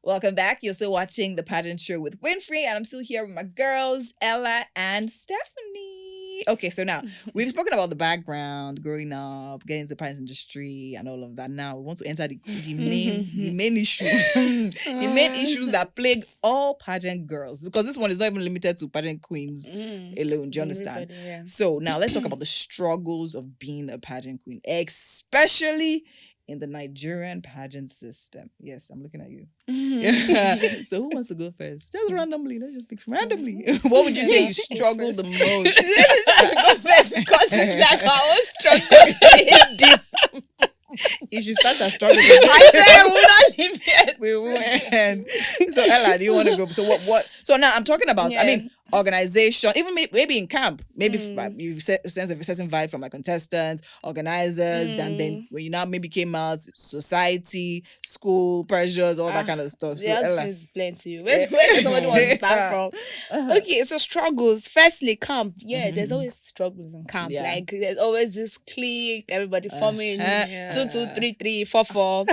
Speaker 1: Welcome back. You're still watching the Pageant Show with Winfrey, and I'm still here with my girls, Ella and Stephanie. Okay, so now we've spoken about the background, growing up, getting into the pageant industry, and all of that. Now we want to enter the main issue, the main issues that plague all pageant girls, because this one is not even limited to pageant queens alone. Do you understand? So now let's talk about the struggles of being a pageant queen, especially in the Nigerian pageant system. Yes, I'm looking at you. So who wants to go first? Just randomly. Let's just pick randomly. What would you say you struggle the most?
Speaker 3: I should go first because it's like I was struggling deep.
Speaker 1: If you start a struggle,
Speaker 3: I said I will not leave yet.
Speaker 1: We won't. So Ella, do you want to go? So what? So now I'm talking about. I mean, organization, even maybe in camp, maybe you sense a certain vibe from my contestants, organizers, and then when you now maybe came out, society, school pressures, all that kind of stuff. So
Speaker 3: Ella, is plenty. Where does somebody want to start from? Okay, so struggles. Firstly, camp. Yeah, there's always struggles in camp. Yeah. Like there's always this clique, everybody forming 2, 2, 3, 3, 4, 4,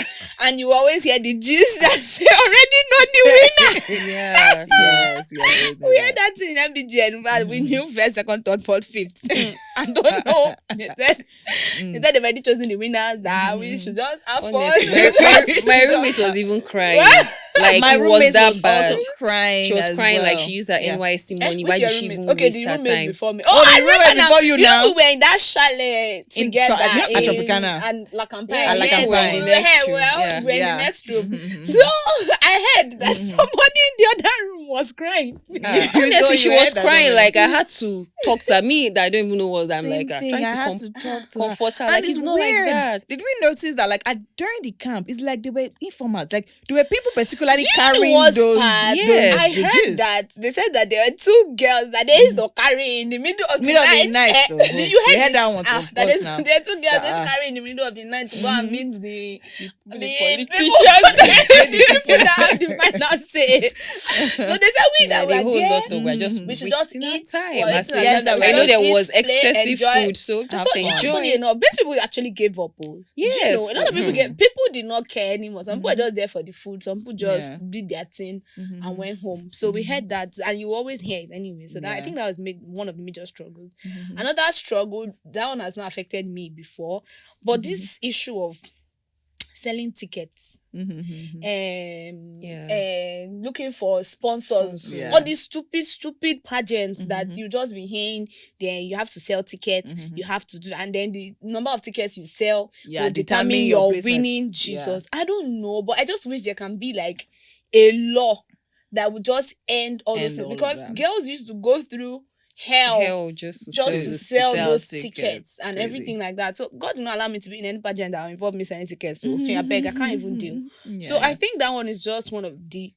Speaker 3: and you always hear the gist that they already know the winner.
Speaker 2: Yeah.
Speaker 1: Yes.
Speaker 3: We had that in MBGN, but we knew first, second, third, fourth, fifth. I don't know. They said they've already chosen the winners, that we should just have fun.
Speaker 2: Honestly, my roommate was even crying. Like,
Speaker 1: My
Speaker 2: it was
Speaker 1: roommate
Speaker 2: that
Speaker 1: was
Speaker 2: bad.
Speaker 1: also crying.
Speaker 2: She was
Speaker 1: as
Speaker 2: crying like
Speaker 1: well.
Speaker 2: she used her NYC money.
Speaker 3: Which
Speaker 2: Why
Speaker 3: your
Speaker 2: did she
Speaker 3: roommates?
Speaker 2: even
Speaker 3: Okay,
Speaker 2: waste
Speaker 3: the
Speaker 2: her
Speaker 3: roommates
Speaker 2: time?
Speaker 3: before me.
Speaker 1: Oh,
Speaker 3: I
Speaker 1: the roommate
Speaker 3: remember
Speaker 1: before you now.
Speaker 3: We were in that chalet
Speaker 1: In
Speaker 3: together
Speaker 1: at Tropicana.
Speaker 3: and La Campana.
Speaker 2: Yeah,
Speaker 1: La
Speaker 3: Yes,
Speaker 1: Campana.
Speaker 3: we
Speaker 2: in
Speaker 3: were
Speaker 2: the next
Speaker 3: here.
Speaker 2: room.
Speaker 3: Well,
Speaker 2: Yeah.
Speaker 3: we're in
Speaker 1: Yeah.
Speaker 3: the next room. So I heard that somebody in the other room was crying.
Speaker 2: Honestly, she
Speaker 1: you
Speaker 2: was
Speaker 1: heard that
Speaker 2: crying.
Speaker 1: already.
Speaker 2: Like, I had to talk to her. Me, that I don't even know what I'm
Speaker 1: Same
Speaker 2: like. I'm
Speaker 1: thing.
Speaker 2: trying
Speaker 1: I
Speaker 2: to,
Speaker 1: had to talk to her.
Speaker 2: comfort her.
Speaker 1: And
Speaker 2: Like, it's not
Speaker 1: weird.
Speaker 2: like that.
Speaker 1: Did we notice that, like, during the camp, it's like they were informants. Like, there were people particularly
Speaker 3: Do you know
Speaker 1: carrying
Speaker 3: the worst
Speaker 1: those.
Speaker 3: part?
Speaker 2: Yes.
Speaker 3: I
Speaker 1: the
Speaker 3: heard
Speaker 1: gist.
Speaker 3: that they said that there were two girls that they used to carry in the middle of the night.
Speaker 1: though.
Speaker 3: Did you
Speaker 1: We
Speaker 3: heard
Speaker 1: heard that
Speaker 3: it?
Speaker 1: one,
Speaker 3: Ah,
Speaker 1: of
Speaker 3: that
Speaker 1: course,
Speaker 3: is-
Speaker 1: now.
Speaker 3: there are two girls
Speaker 1: Ah.
Speaker 3: that carry in the middle of the night to go and meet the
Speaker 2: politicians.
Speaker 3: people that have the final say. So they said we that
Speaker 2: the
Speaker 3: were
Speaker 2: whole
Speaker 3: there.
Speaker 2: lot of we're just
Speaker 3: We should just
Speaker 2: wasting our
Speaker 3: eat
Speaker 2: time.
Speaker 3: for
Speaker 2: As
Speaker 3: it.
Speaker 2: in,
Speaker 1: Yes, that
Speaker 2: I know
Speaker 1: we
Speaker 2: there
Speaker 3: just
Speaker 2: was
Speaker 3: eat, play,
Speaker 2: excessive
Speaker 3: enjoy.
Speaker 2: food, so
Speaker 1: Have
Speaker 2: just
Speaker 1: fun.
Speaker 2: enjoy.
Speaker 3: Funny enough, these people actually gave up. Oh.
Speaker 2: Yes.
Speaker 3: Do you know, a lot of people people did not care anymore. Some people were just there for the food. Some people just
Speaker 1: Yeah.
Speaker 3: did their thing and went home. So we heard that, and you always hear it anyway. So that I
Speaker 1: Yeah.
Speaker 3: think that was one of the major struggles. Another struggle, that one has not affected me before, but this issue of selling tickets, looking for sponsors,
Speaker 1: Yeah.
Speaker 3: all these stupid pageants that you just be hearing. Then you have to sell tickets, you have to do, and then the number of tickets you sell will determine your
Speaker 1: placement.
Speaker 3: winning. Jesus, I don't know, but I just wish there can be like a law that would just end all those
Speaker 1: End
Speaker 3: things,
Speaker 1: all of
Speaker 3: because
Speaker 1: them.
Speaker 3: girls used to go through hell
Speaker 2: Just to
Speaker 3: to
Speaker 2: sell.
Speaker 3: sell those
Speaker 1: tickets.
Speaker 3: tickets and
Speaker 1: Crazy.
Speaker 3: everything like that. So God did not allow me to be in any pageant that will involve me selling tickets. So I beg, I can't even deal. So I think that one is just one of the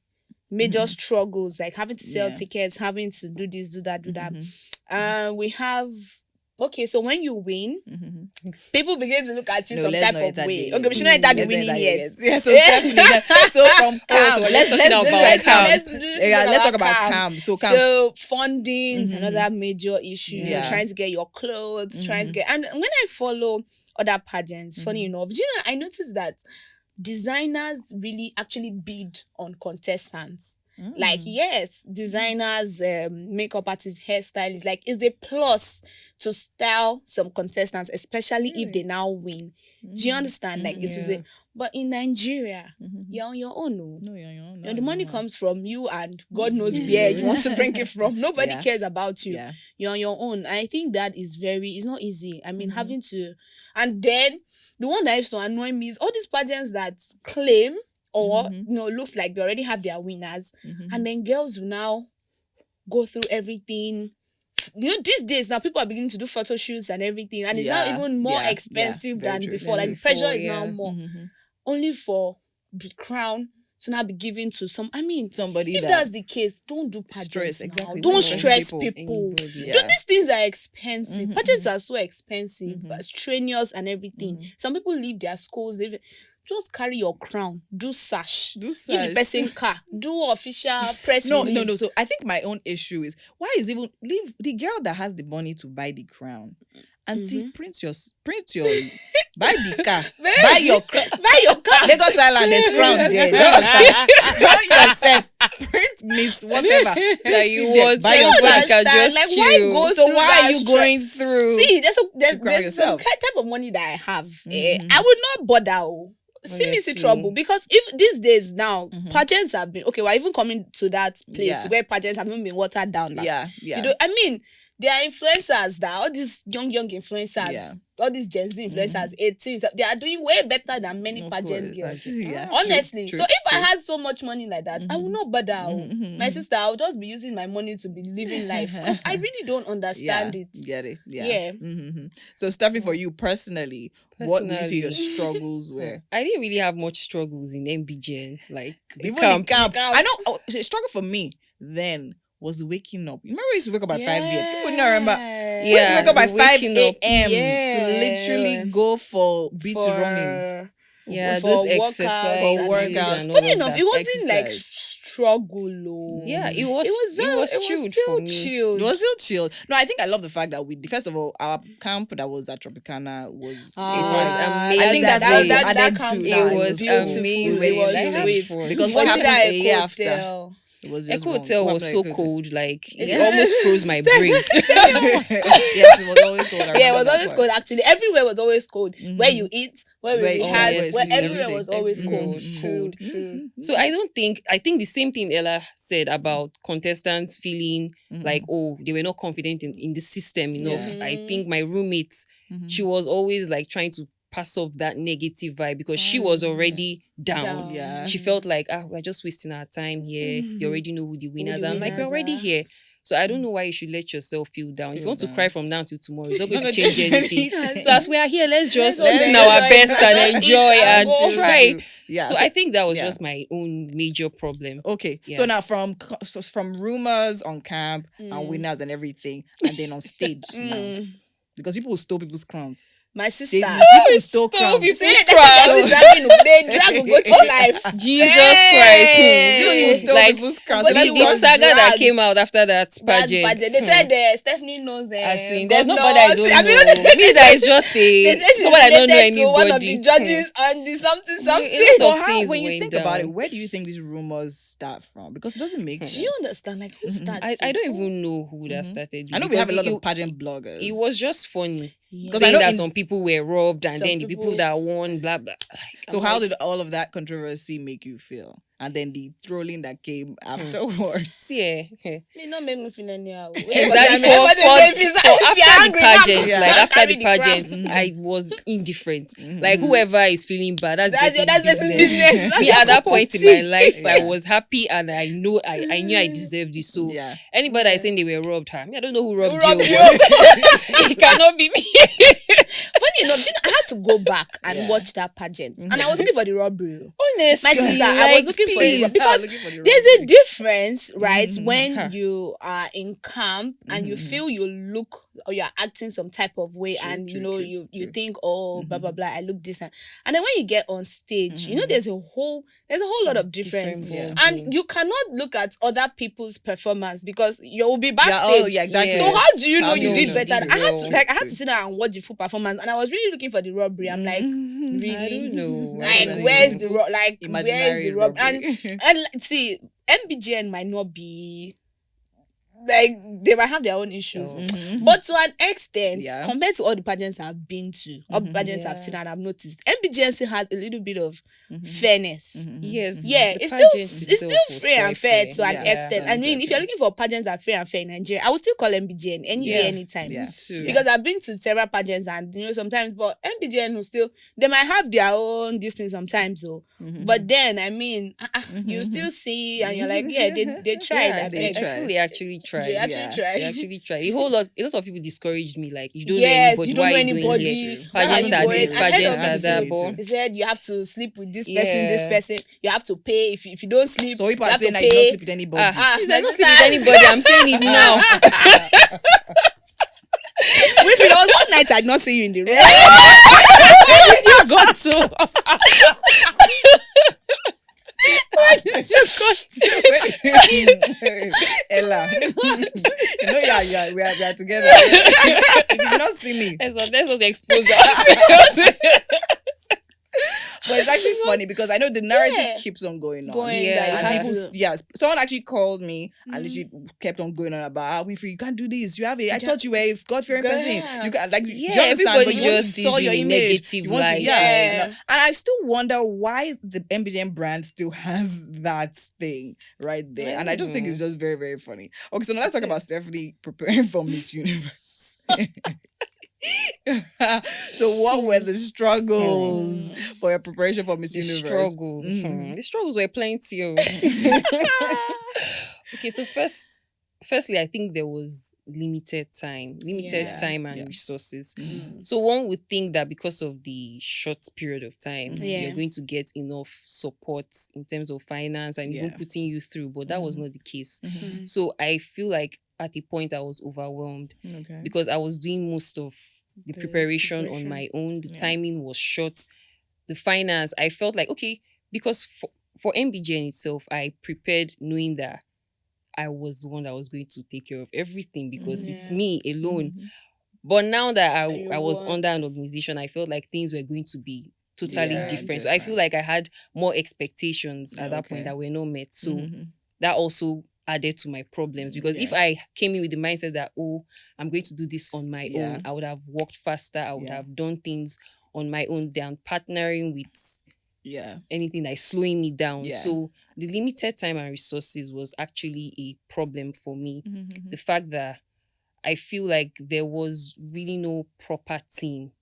Speaker 3: major struggles, like having to sell tickets, having to do this, do that, do that. We have. Okay, so when you win, people begin to look at you some type of way. Okay, we should not enter the winning yet.
Speaker 1: Yeah, so definitely. So from camp,
Speaker 2: so
Speaker 1: let's talk about
Speaker 3: camp.
Speaker 1: camp. So camp.
Speaker 3: So funding is another major issue.
Speaker 1: Yeah.
Speaker 3: Trying to get your clothes, trying to get, and when I follow other pageants, funny enough, do you know, I noticed that designers really actually bid on contestants. Like, yes, designers, makeup artists, hairstylists, like, it's a plus to style some contestants, especially if they now win. Do you understand? Like, it is but in Nigeria, you're on your own.
Speaker 1: No,
Speaker 3: You know, the money comes from you, and God knows where you want to bring it from. Nobody cares about you.
Speaker 1: Yeah.
Speaker 3: You're on your own. I think that is it's not easy. I mean, having to, and then the one that used to annoy me is all these pageants that claim, or looks like they already have their winners, and then girls will now go through everything. You know, these days now people are beginning to do photo shoots and everything, and it's now even more expensive than before. Like, the pressure is now more, only for the crown to now be given to some. I mean,
Speaker 1: somebody
Speaker 3: if that's the case, don't do pageants.
Speaker 1: Stress,
Speaker 3: now.
Speaker 1: exactly.
Speaker 3: Don't
Speaker 1: Stress
Speaker 3: stress
Speaker 1: people.
Speaker 3: people.
Speaker 2: Anybody.
Speaker 3: Dude, these things are expensive. Pageants are so expensive, strenuous and everything. Some people leave their schools. Just carry your crown. Do sash. Give the person car. Do official press release.
Speaker 1: No. So I think my own issue is, why is even leave the girl that has the money to buy the crown, auntie, print your buy the car, buy your car. Lagos Island, there's crown there. Do you understand? Buy yourself. Print Miss whatever.
Speaker 2: That you
Speaker 1: there,
Speaker 2: want
Speaker 1: buy
Speaker 2: to
Speaker 1: yourself.
Speaker 2: can just
Speaker 3: Like,
Speaker 2: chill.
Speaker 3: why go
Speaker 1: So
Speaker 3: through
Speaker 1: why
Speaker 3: that
Speaker 1: are you
Speaker 3: stress?
Speaker 1: going through?
Speaker 3: See, there's
Speaker 1: crown
Speaker 3: some
Speaker 1: yourself?
Speaker 3: type of money that I have. I would not bother. See me see
Speaker 2: Honestly.
Speaker 3: trouble, because if these days now pageants have been we're even coming to that place where pageants haven't been watered down.
Speaker 1: Yeah.
Speaker 3: You know, I mean, there are influencers that all these young influencers, all these Gen Z influencers, 18s, they are doing way better than many pageant girls.
Speaker 1: Yeah.
Speaker 3: Honestly.
Speaker 1: True,
Speaker 3: so if I had so much money like that, I would not bother. My sister, I would just be using my money to be living life, because I really don't understand it.
Speaker 1: Get it?
Speaker 3: Yeah.
Speaker 1: So, Stephanie, for you personally, what would you say your struggles were?
Speaker 2: I didn't really have much struggles in MBJ. Like, the
Speaker 1: Even
Speaker 2: camp.
Speaker 1: the camp. I know. A struggle for me then was waking up. You remember we used to wake up at 5 a.m. People don't remember. We used to wake up at 5
Speaker 2: waking up.
Speaker 1: a.m.
Speaker 3: Yeah.
Speaker 1: to literally go for beach running.
Speaker 2: Yeah,
Speaker 3: for
Speaker 2: those
Speaker 3: workouts
Speaker 2: exercises.
Speaker 1: For workout.
Speaker 2: and all
Speaker 3: Funny
Speaker 2: of
Speaker 3: enough,
Speaker 2: that.
Speaker 3: it wasn't like
Speaker 1: Exercise.
Speaker 3: struggle.
Speaker 2: Yeah, it was chilled
Speaker 3: still
Speaker 2: for me.
Speaker 3: chilled.
Speaker 1: It was still chill. No, I think I love the fact that first of all, our camp that was at Tropicana was
Speaker 2: amazing.
Speaker 1: I think that's
Speaker 2: That-
Speaker 1: what you
Speaker 2: that-
Speaker 1: added
Speaker 3: camp
Speaker 1: to.
Speaker 2: It
Speaker 1: now.
Speaker 2: was
Speaker 3: beautiful.
Speaker 2: amazing.
Speaker 3: It was
Speaker 2: I had
Speaker 3: sweet.
Speaker 2: fun.
Speaker 1: Because what
Speaker 3: Was it
Speaker 1: happened
Speaker 3: at
Speaker 1: a year
Speaker 3: Eco
Speaker 1: after?
Speaker 3: Hotel?
Speaker 1: It was just
Speaker 2: Echo
Speaker 1: wrong.
Speaker 2: Hotel
Speaker 1: What
Speaker 2: was
Speaker 1: happened
Speaker 2: so
Speaker 1: at Echo Hotel?
Speaker 2: cold, like it
Speaker 3: Yeah.
Speaker 2: almost froze my brain.
Speaker 1: Yes, it was always cold. I
Speaker 3: Yeah, it
Speaker 1: remember
Speaker 3: was
Speaker 1: that
Speaker 3: always
Speaker 1: part.
Speaker 3: cold. Actually, everywhere was always cold. Where you eat, where we
Speaker 1: Where-
Speaker 3: rehearse,
Speaker 1: always,
Speaker 3: where everywhere
Speaker 1: everything.
Speaker 3: was always
Speaker 2: Everywhere
Speaker 3: cold.
Speaker 2: was
Speaker 3: True,
Speaker 2: cold.
Speaker 3: true.
Speaker 2: So I think the same thing Ella said about contestants feeling like, oh, they were not confident in the system enough.
Speaker 1: Yeah.
Speaker 2: I think my roommate, she was always like trying to pass off that negative vibe because she was already down.
Speaker 1: Yeah.
Speaker 2: She felt like, we're just wasting our time here. They already know who the winners are. I'm like, we're already here. So I don't know why you should let yourself feel down. If you want to cry from now till tomorrow, it's not going to change anything. So as we are here, let's just put in our best and enjoy and try.
Speaker 1: Yeah.
Speaker 2: So I think that was just my own major problem.
Speaker 1: Okay.
Speaker 2: Yeah.
Speaker 1: So now from rumors on camp and winners and everything, and then on stage now. Because people will steal people's crowns.
Speaker 3: My sister.
Speaker 1: People stole crowns.
Speaker 2: people's
Speaker 3: See,
Speaker 2: crowns.
Speaker 3: they drag Ugochi life.
Speaker 2: Jesus
Speaker 3: Hey!
Speaker 2: Christ. Like
Speaker 1: people's crowns.
Speaker 3: But
Speaker 1: So let's
Speaker 2: the
Speaker 1: go-
Speaker 2: saga that
Speaker 3: dragged.
Speaker 2: came out after that pageant.
Speaker 3: They said Stephanie knows
Speaker 2: As in, there's nobody I don't
Speaker 3: governors.
Speaker 2: know. Me that is just
Speaker 3: They
Speaker 2: a
Speaker 3: said she's
Speaker 2: someone I don't know
Speaker 3: related to one of
Speaker 2: anybody.
Speaker 3: the judges on the something.
Speaker 2: A lot
Speaker 1: So
Speaker 2: of
Speaker 1: how,
Speaker 2: things
Speaker 1: when you
Speaker 2: went
Speaker 1: think about
Speaker 2: down.
Speaker 1: it, where do you think these rumors start from? Because it doesn't make sense.
Speaker 3: Do you understand? Like, who starts
Speaker 2: I
Speaker 3: it?
Speaker 2: don't even know who that started.
Speaker 1: I know we have a lot
Speaker 2: because
Speaker 1: of pageant bloggers.
Speaker 2: It was just funny.
Speaker 1: Because
Speaker 2: Saying
Speaker 1: I know
Speaker 2: that
Speaker 1: in-
Speaker 2: some people were robbed and
Speaker 3: Some
Speaker 2: then the people
Speaker 3: people-
Speaker 2: that won, blah, blah.
Speaker 1: So how did all of that controversy make you feel? And then the trolling that came afterwards.
Speaker 2: Yeah.
Speaker 3: Me not make me feel anyhow.
Speaker 2: Exactly.
Speaker 3: For
Speaker 2: After the pageant,
Speaker 1: Yeah.
Speaker 2: like after
Speaker 3: carry
Speaker 2: the
Speaker 3: the
Speaker 2: pageant,
Speaker 3: crown.
Speaker 2: I was indifferent. Like whoever is feeling bad, that's
Speaker 3: That's
Speaker 2: person's
Speaker 3: person's
Speaker 2: business.
Speaker 3: business.
Speaker 2: Me at that point in my life, I
Speaker 1: Yeah.
Speaker 2: was happy and I knew I deserved it. So
Speaker 1: Yeah.
Speaker 2: anybody that is saying they were robbed, me, I don't know who robbed
Speaker 3: robbed
Speaker 2: you.
Speaker 3: you?
Speaker 2: but it cannot be me.
Speaker 3: Funny enough, I had to go back and watch that pageant, and I was looking for the robbery.
Speaker 2: Honestly,
Speaker 3: My sister, I was looking for it because there's a difference, right? When you are in camp and you feel you look or you're acting some type of way, and you think, oh, blah blah blah, I look decent, and then when you get on stage, there's a whole lot of difference,
Speaker 2: Different
Speaker 3: and you cannot look at other people's performance because you will be backstage.
Speaker 1: Yeah, oh, yeah, exactly.
Speaker 2: Yes.
Speaker 3: So how do you know
Speaker 1: How
Speaker 3: you
Speaker 1: do
Speaker 3: did
Speaker 1: you
Speaker 3: better?
Speaker 2: know?
Speaker 3: I had to sit down and watch the full performance, and I was really looking for the robbery. I'm like, really?
Speaker 2: I don't know.
Speaker 3: Like, where's the where's
Speaker 1: Imaginary
Speaker 3: the robbery? And see, MBGN might not be like, they might have their own issues, but to an extent,
Speaker 1: Yeah.
Speaker 3: compared to all the pageants I've been to, all the pageants I've seen and I've noticed, MBGN still has a little bit of fairness.
Speaker 2: Yes.
Speaker 3: Yeah,
Speaker 2: the
Speaker 3: it's
Speaker 2: pageant
Speaker 3: still
Speaker 2: itself was
Speaker 3: free and
Speaker 2: quite
Speaker 3: fair to an
Speaker 1: Yeah,
Speaker 3: extent. I mean, if you're looking for pageants that are fair and fair in Nigeria, I would still call MBGN any day, anytime.
Speaker 1: Yeah.
Speaker 2: Too.
Speaker 3: Because I've been to several pageants and sometimes, but MBGN will still, they might have their own distance sometimes, so but then I mean, you still see and you're like, yeah, they tried.
Speaker 2: Yeah,
Speaker 3: I
Speaker 1: they
Speaker 3: beg.
Speaker 2: I feel they actually tried.
Speaker 3: They actually
Speaker 1: Yeah.
Speaker 3: tried.
Speaker 2: They actually tried. A lot of people discouraged me. Like, you don't
Speaker 3: Yes,
Speaker 2: know anybody.
Speaker 3: you don't
Speaker 2: Why
Speaker 3: know
Speaker 2: are you going
Speaker 3: anybody.
Speaker 2: here?
Speaker 3: Why are
Speaker 2: Pageants
Speaker 3: you
Speaker 2: are
Speaker 3: going?
Speaker 2: this,
Speaker 3: I heard
Speaker 2: pageants
Speaker 3: of
Speaker 2: are
Speaker 3: it
Speaker 2: that.
Speaker 1: too.
Speaker 2: But
Speaker 3: They said you have to sleep with this person,
Speaker 2: Yeah.
Speaker 3: this person. You have to pay. If you don't sleep,
Speaker 1: So people
Speaker 3: you
Speaker 1: are
Speaker 3: have
Speaker 1: saying
Speaker 3: to
Speaker 1: that you don't
Speaker 3: pay.
Speaker 1: sleep with anybody.
Speaker 2: Please, I
Speaker 3: my
Speaker 2: don't sleep with
Speaker 3: sister.
Speaker 2: anybody. I'm saying it now.
Speaker 3: If it was one night, I'd not see you in the room.
Speaker 1: You got to.
Speaker 3: I just got
Speaker 1: Ella. Yeah, we are together. If you do not see me.
Speaker 2: Let's not expose ourselves.
Speaker 1: But it's actually funny because I know the narrative
Speaker 3: Yeah.
Speaker 1: keeps on going on.
Speaker 2: Yeah.
Speaker 3: that
Speaker 1: And
Speaker 3: you
Speaker 1: people,
Speaker 3: have to-
Speaker 1: yes, someone actually called me and literally kept on going on about, Winfrey, you can't do this. You have I thought you were a God-fearing
Speaker 3: Girl,
Speaker 1: person.
Speaker 3: yeah.
Speaker 1: You can, like,
Speaker 2: Yeah,
Speaker 1: do you understand?
Speaker 2: everybody
Speaker 1: But you want
Speaker 2: just
Speaker 1: to sell
Speaker 2: sees
Speaker 1: your
Speaker 2: you in
Speaker 1: image.
Speaker 2: negative
Speaker 1: You want to,
Speaker 2: light.
Speaker 3: Yeah.
Speaker 1: And I still wonder why the MBGM brand still has that thing right there. And I just think it's just very, very funny. Okay, so now let's talk about Stephanie preparing for Miss Universe. So what were the struggles for your preparation for Miss
Speaker 2: The
Speaker 1: Universe?
Speaker 2: struggles. The struggles were plenty. Okay, so firstly, I think there was limited time and resources. So one would think that because of the short period of time, you're going to get enough support in terms of finance and even putting you through, but that was not the case. So I feel like at a point I was overwhelmed because I was doing most of the preparation on my own. The timing was short. The finance, I felt like, okay, because for MBGN itself, I prepared knowing that I was the one that was going to take care of everything because it's me alone. But now that I was under an organization, I felt like things were going to be totally different. So I feel like I had more expectations at that point that were not met. So that also added to my problems because if I came in with the mindset that, oh, I'm going to do this on my own, I would have worked faster. I would have done things on my own than partnering with anything that is slowing me down. So the limited time and resources was actually a problem for me. The fact that I feel like there was really no proper team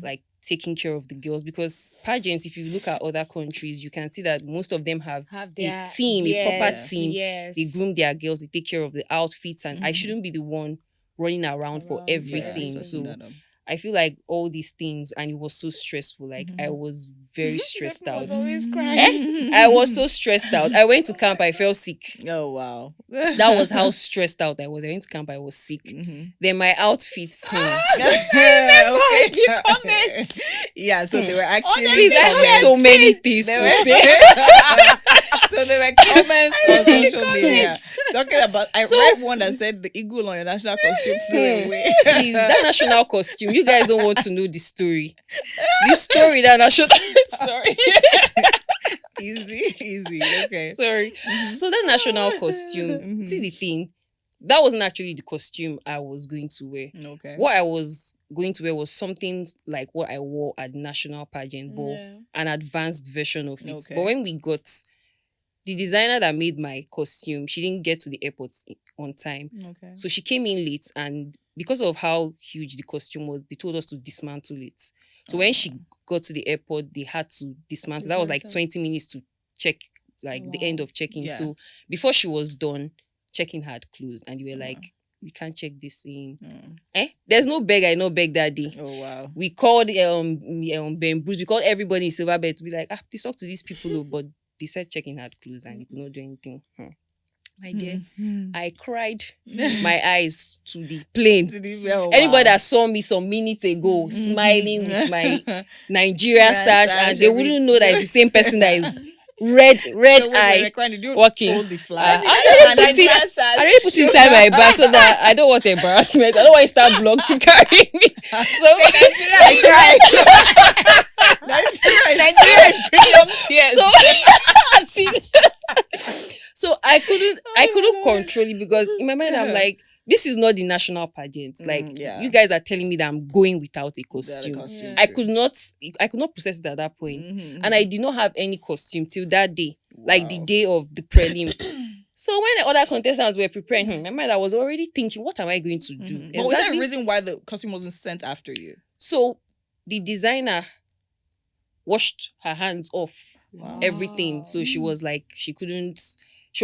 Speaker 2: like taking care of the girls, because pageants, if you look at other countries, you can see that most of them have their team, a proper team. They groom their girls, they take care of the outfits, and I shouldn't be the one running around for everything. So I feel like all these things, and it was so stressful. Like I was very stressed out.
Speaker 3: I was always crying.
Speaker 2: I was so stressed out. I went to camp, I felt sick.
Speaker 1: Oh wow.
Speaker 2: That was how stressed out I was. I went to camp, I was sick. Then my outfits.
Speaker 1: Yeah, so they were actually
Speaker 2: Please, I have so many things to say.
Speaker 1: So there were comments on social media talking about. I read one that said the eagle on your national costume flew away.
Speaker 2: Please, that national costume. You guys don't want to know the story. This story that national. Sorry.
Speaker 1: Easy. Okay.
Speaker 2: Sorry. So that national costume. See the thing. That wasn't actually the costume I was going to wear.
Speaker 1: Okay.
Speaker 2: What I was going to wear was something like what I wore at the national pageant, but an advanced version of it.
Speaker 1: Okay.
Speaker 2: But when we got the designer that made my costume, she didn't get to the airport on time.
Speaker 1: Okay.
Speaker 2: So she came in late, and because of how huge the costume was, they told us to dismantle it. So when she got to the airport, they had to dismantle. That was like 20 minutes to check, like the end of checking.
Speaker 1: Yeah.
Speaker 2: So before she was done, check-in had closed, and you were like, we can't check this in. There's no beg, I no beg that day.
Speaker 1: Oh wow.
Speaker 2: We called Ben Bruce, we called everybody in Silverbed to be like, please talk to these people, but they said check-in had closed and you could not do anything. My dear, I cried my eyes to the plane. Anybody that saw me some minutes ago smiling with my Nigeria sash, and they wouldn't know that it's the same person that is red eye walking.
Speaker 1: Fold the flag.
Speaker 2: I really put it inside my bag so that I don't want embarrassment. I don't want Star Blog to carry me. So
Speaker 3: Nigeria premium tears.
Speaker 2: So I couldn't control it, because in my mind I'm like, this is not the national pageant. Like you guys are telling me that I'm going without a costume. I could not process it at that point. And I did not have any costume till that day, like the day of the prelim. So when the other contestants were preparing, in my mind I was already thinking, what am I going to do?
Speaker 1: But was there a reason why the costume wasn't sent after you?
Speaker 2: So the designer washed her hands off everything. So she was like, she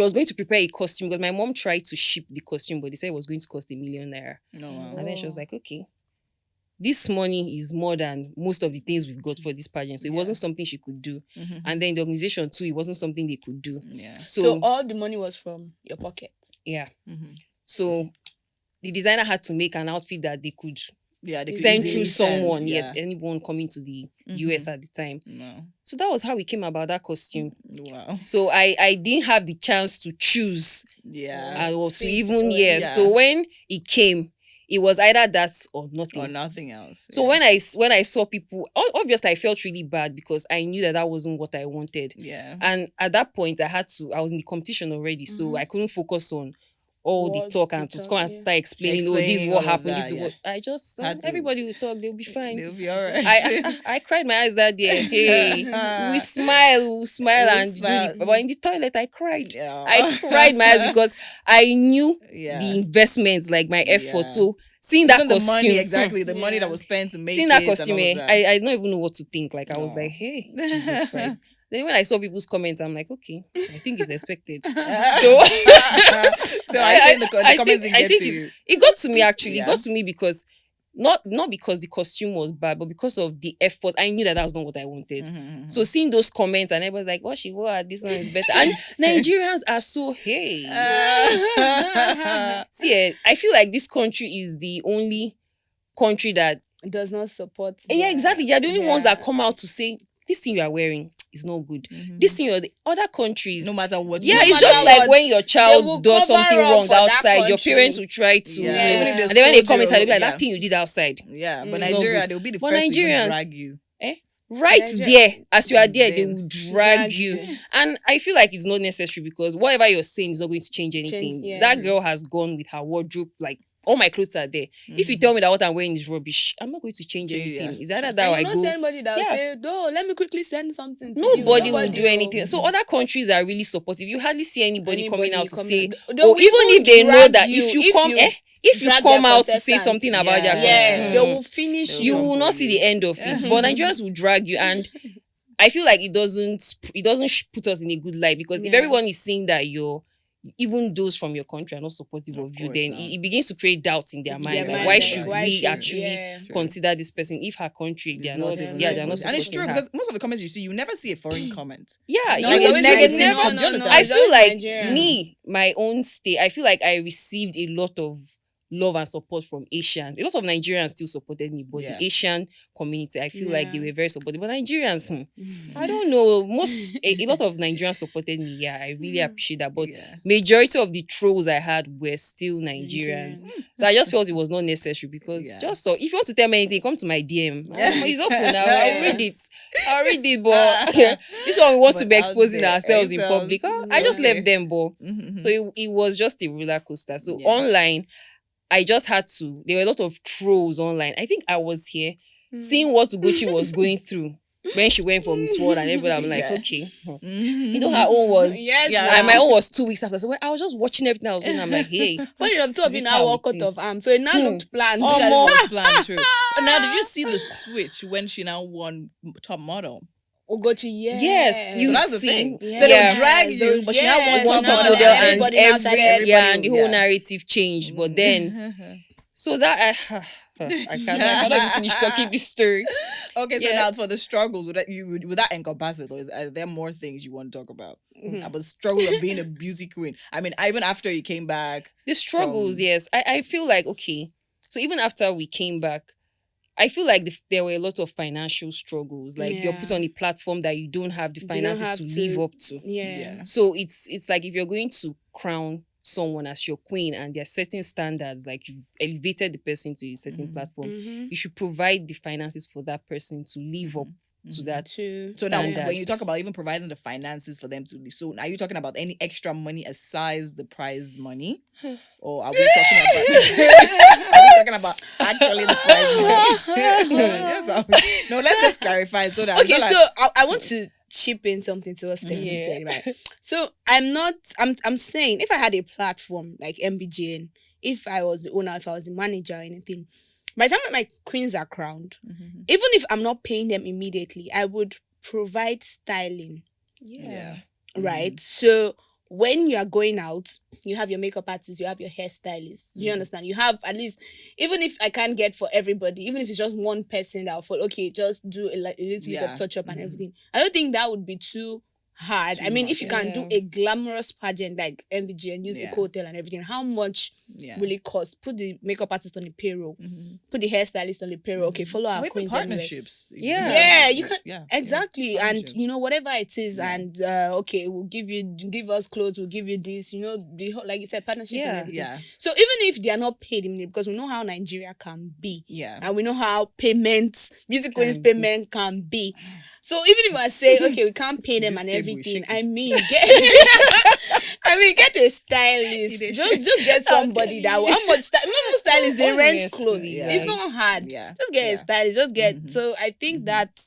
Speaker 2: was going to prepare a costume, because my mom tried to ship the costume, but they said it was going to cost ₦1 million. And then she was like, okay, this money is more than most of the things we've got for this pageant. So it wasn't something she could do. And then the organization too, it wasn't something they could do.
Speaker 3: So all the money was from your pocket.
Speaker 2: Yeah. So the designer had to make an outfit that they could
Speaker 1: they
Speaker 2: send through someone. Yes, anyone coming to the US at the time. So that was how we came about that costume.
Speaker 1: Wow.
Speaker 2: So I didn't have the chance to choose. Or to even So when it came, it was either that or nothing.
Speaker 1: Or nothing else.
Speaker 2: So when I saw people, obviously I felt really bad, because I knew that wasn't what I wanted. And at that point I was in the competition already, so I couldn't focus on all the talk and to come and start explaining, this is what happened, this is what. I just everybody will talk, they'll be fine.
Speaker 1: They'll be all right.
Speaker 2: I cried my eyes that day. Hey, we'll smile and do the, but in the toilet I cried. I cried my eyes, because I knew the investments, like my effort. So seeing that costume,
Speaker 1: the money that was spent to make
Speaker 2: seeing that costume, I don't even know what to think. Like I was like, hey, Jesus Christ. Then when I saw people's comments, I'm like, okay, I think it's expected. So
Speaker 1: I think the comments didn't get to you.
Speaker 2: It got to me, actually. It got to me because not because the costume was bad, but because of the effort. I knew that was not what I wanted. So seeing those comments, and everyone's like, what she wore, this one is better. And Nigerians are so, hey. See, I feel like this country is the only country that
Speaker 3: does not support.
Speaker 2: Yeah, exactly. They're the only ones that come out to say, this thing you are wearing is not good. This thing, the other countries,
Speaker 1: no matter what.
Speaker 2: yeah,
Speaker 1: no
Speaker 2: it's
Speaker 1: matter
Speaker 2: just
Speaker 1: what,
Speaker 2: like when your
Speaker 3: will
Speaker 2: child does
Speaker 3: cover
Speaker 2: something
Speaker 3: up
Speaker 2: wrong
Speaker 3: for that
Speaker 2: outside, your
Speaker 3: country.
Speaker 2: parents will try to,
Speaker 1: Yeah. Even if they
Speaker 2: and then when they
Speaker 1: scold
Speaker 2: come inside, they'll be like,
Speaker 1: yeah.
Speaker 2: that thing you did outside.
Speaker 1: Yeah, but
Speaker 2: It's not
Speaker 1: Nigeria,
Speaker 2: good.
Speaker 1: they'll be the
Speaker 2: But
Speaker 1: first to even
Speaker 2: Nigerians,
Speaker 1: drag you.
Speaker 2: Right
Speaker 3: Nigeria-
Speaker 2: there, as you are there, they
Speaker 1: Then
Speaker 2: will drag you. And I feel like it's not necessary because whatever you're saying is not going to change anything.
Speaker 3: yeah.
Speaker 2: That girl has gone with her wardrobe, like all my clothes are there. If you tell me that what I'm wearing is rubbish, I'm not going to change anything. Is either that or I
Speaker 3: you don't
Speaker 2: go.
Speaker 3: see anybody that will
Speaker 2: Yeah.
Speaker 3: say, no, let me quickly send something to you.
Speaker 2: Nobody will do anything. So other countries are really supportive. You hardly see anybody coming out to say,
Speaker 3: They
Speaker 2: or
Speaker 3: will
Speaker 2: even if they know
Speaker 3: drag
Speaker 2: that
Speaker 3: you,
Speaker 2: if you come, if you
Speaker 3: drag
Speaker 2: come
Speaker 3: their
Speaker 2: out to say
Speaker 3: contestants.
Speaker 2: something about their
Speaker 3: Yeah, they
Speaker 2: country,
Speaker 3: will finish
Speaker 2: you
Speaker 3: you.
Speaker 2: will not see the end of it. But Nigerians will drag you, and I feel like it doesn't put us in a good light because if everyone is seeing that even those from your country are not supportive of you, then it begins to create doubts in their mind. Like, why should we actually consider this person if her country they're not
Speaker 1: even
Speaker 2: supporting
Speaker 1: and it's true
Speaker 2: her?
Speaker 1: because most of the comments you see, you never see a foreign comment.
Speaker 2: Yeah,
Speaker 3: No,
Speaker 2: you
Speaker 3: it's
Speaker 2: would
Speaker 3: always
Speaker 2: never.
Speaker 3: negative. No,
Speaker 2: I
Speaker 3: it's
Speaker 2: feel
Speaker 3: always
Speaker 2: like
Speaker 3: Nigerian.
Speaker 2: my own state, I feel like I received a lot of love and support from Asians. A lot of Nigerians still supported me, but the Asian community, I feel like they were very supportive. But Nigerians, I don't know. A lot of Nigerians supported me. Yeah, I really appreciate that. But majority of the trolls I had were still Nigerians. So I just felt it was not necessary because just so if you want to tell me anything, come to my DM. It's open now. I'll read it. But this one we want to be exposing ourselves in public. I just left them, but so it was just a roller coaster. So online, I just had to. There were a lot of trolls online. I think I was here seeing what Ugochi was going through when she went for Miss World, and everybody was like, okay. You know, her own was, and my own was 2 weeks after. So I was just watching everything I was doing. I'm like, hey.
Speaker 3: Funny enough, two of you now walk out of arm. So it now looked planned.
Speaker 1: Yeah, it was planned, true. But now, did you see the switch when she now won top model?
Speaker 3: Ugochi,
Speaker 2: yes, you
Speaker 1: so that's
Speaker 2: see.
Speaker 1: the thing.
Speaker 3: Yeah.
Speaker 1: So they'll drag you, but she now won top model,
Speaker 2: and
Speaker 1: everybody
Speaker 2: and the whole narrative changed. But then, so that I cannot even finish talking this story.
Speaker 1: Okay, so now for the struggles, would that encompass it, or are there more things you want to talk about? About the struggle of being a music queen? I mean, even after you came back,
Speaker 2: the struggles, yes, I feel like okay. So even after we came back, I feel like there were a lot of financial struggles. Like you're put on a platform that you don't have the finances to live up to.
Speaker 3: Yeah.
Speaker 2: So it's like if you're going to crown someone as your queen and there are certain standards, like you've elevated the person to a certain platform, you should provide the finances for that person to live up to that
Speaker 1: So now when you talk about even providing the finances for them to live, so are you talking about any extra money aside the prize money? Or are we talking about actually the prize money? No, let's just clarify so that
Speaker 3: so I want to chip in something to what Stephanie said, right? So I'm saying if I had a platform like MBGN, if I was the owner, if I was the manager or anything, by the time my queens are crowned, even if I'm not paying them immediately, I would provide styling.
Speaker 2: Yeah.
Speaker 3: Right? So when you are going out, you have your makeup artist, you have your hairstylist. You understand? You have at least, even if I can't get for everybody, even if it's just one person that will fall, okay, just do a little bit of touch up and everything. I don't think that would be too hard. I mean, if you can do a glamorous pageant like MVG and use a hotel and everything, how much will it cost? Put the makeup artist on the payroll, put the hairstylist on the payroll. Okay, follow our queens
Speaker 1: partnerships.
Speaker 3: Yeah, you can exactly, and you know whatever it is, and okay, we'll give us clothes, we'll give you this, you know, the whole, like you said, partnership and everything. So even if they are not paid immediately, because we know how Nigeria can be, and we know how music queens payment can be. So even if I say, okay, we can't pay them and everything, I mean, get a stylist. Just get somebody that will. How much? Remember, stylists they rent clothes. It's not hard. Just get a stylist. Just get. So I think that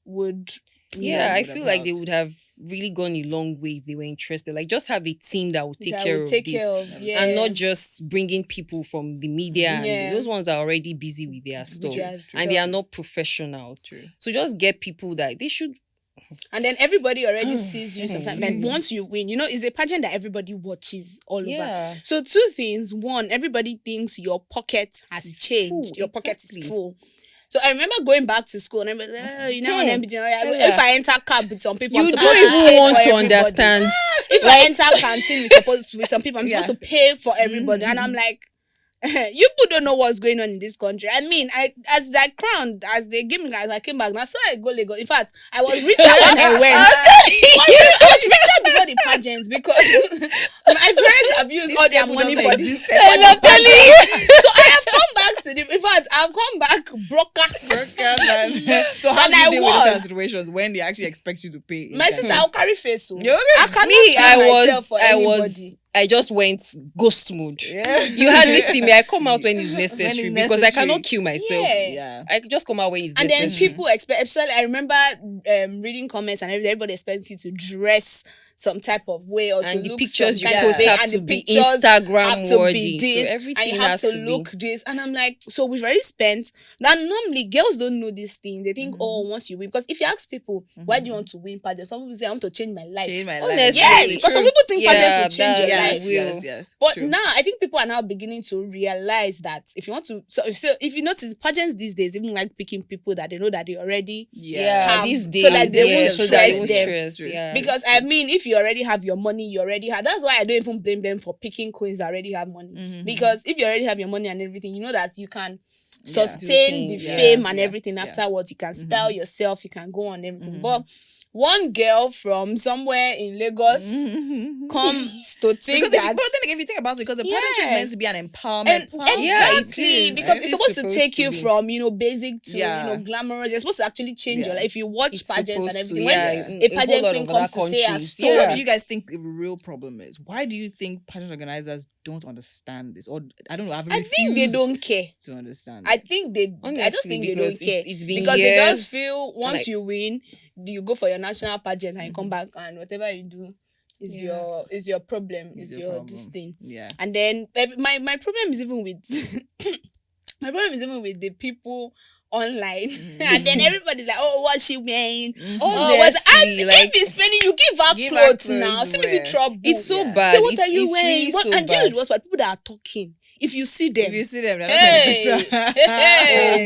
Speaker 3: would.
Speaker 2: I feel like they would have really gone a long way if they were interested. Like, just have a team that will take care of this, and not just bringing people from the media. And those ones are already busy with their stuff, and they are not professionals. So just get people that they should.
Speaker 3: And then everybody already sees you sometimes. Like once you win, you know, it's a pageant that everybody watches all over. So two things. One, everybody thinks your pocket has changed. Your pocket is full. So I remember going back to school and I'm like, you know, if I enter cab with some people,
Speaker 2: you don't even want to understand.
Speaker 3: If I enter canteen with some people, I'm supposed to pay for everybody. And I'm like, people don't know what's going on in this country. I mean, as they gave me, as I came back, now so I go Lagos. In fact, I was richer when I went. I was richer before the pageants because my parents have used all their money for this. I'm telling you. So I have come back to the. In fact, I've come back broker.
Speaker 1: So how do you deal with those kind of situations when they actually expect you to pay?
Speaker 3: My sister, I'll carry face. So
Speaker 2: I cannot I just went ghost mode.
Speaker 1: Yeah.
Speaker 2: You hardly see me. I come out when it's necessary because I cannot kill myself.
Speaker 1: Yeah.
Speaker 2: I just come out when it's
Speaker 3: and
Speaker 2: necessary.
Speaker 3: And then people expect, especially I remember reading comments and everybody expects you to dress some type of way or
Speaker 2: and
Speaker 3: to
Speaker 2: the
Speaker 3: look
Speaker 2: pictures you
Speaker 3: some
Speaker 2: post
Speaker 3: kind of
Speaker 2: have
Speaker 3: way,
Speaker 2: to be Instagram worthy.
Speaker 3: This,
Speaker 2: so everything
Speaker 3: and you have
Speaker 2: has
Speaker 3: to look this. And I'm like, so we've already spent. Now normally girls don't know this thing. They think, once you win, because if you ask people, why do you want to win pageant? Some people say I want to change my life.
Speaker 2: Honestly,
Speaker 3: yes, because some people think pageants will change your life.
Speaker 1: Yes.
Speaker 3: But now I think people are now beginning to realize that if you want to, so if you notice, pageants these days even like picking people that they know that they already have,
Speaker 2: these days,
Speaker 3: so that they won't
Speaker 2: stress them.
Speaker 3: Yeah. Because I mean, if you already have your money, you already have. That's why I don't even blame them for picking queens that already have money. Because if you already have your money and everything, you know that you can sustain the fame and everything afterwards. You can style yourself, you can go on everything. But one girl from somewhere in Lagos comes to think that.
Speaker 1: But then if you think about it, because the pageantry is meant to be an empowerment
Speaker 3: exactly, because it's supposed to take you from basic to glamorous. You're supposed to actually change your life. If you watch pageants and everything, when a pageant queen comes to say a story.
Speaker 1: So what do you guys think the real problem is? Why do you think pageant organizers don't understand this? Or I don't know.
Speaker 3: I think they don't care
Speaker 1: to understand.
Speaker 3: I think they. Honestly, I just think they don't care.
Speaker 2: It's been
Speaker 3: because
Speaker 2: years,
Speaker 3: they just feel once you win, you go for your national pageant and you come back and whatever you do is your problem, is your this thing.
Speaker 1: Yeah.
Speaker 3: And then my problem is even with the people online. And then everybody's like, oh, what she wearing? If it's spending, you give her clothes now. See trouble.
Speaker 2: It's so bad.
Speaker 3: So what are you wearing?
Speaker 2: Really so
Speaker 3: and
Speaker 2: bad.
Speaker 3: What's bad? People that are talking. If you see them,
Speaker 1: they're
Speaker 3: hey,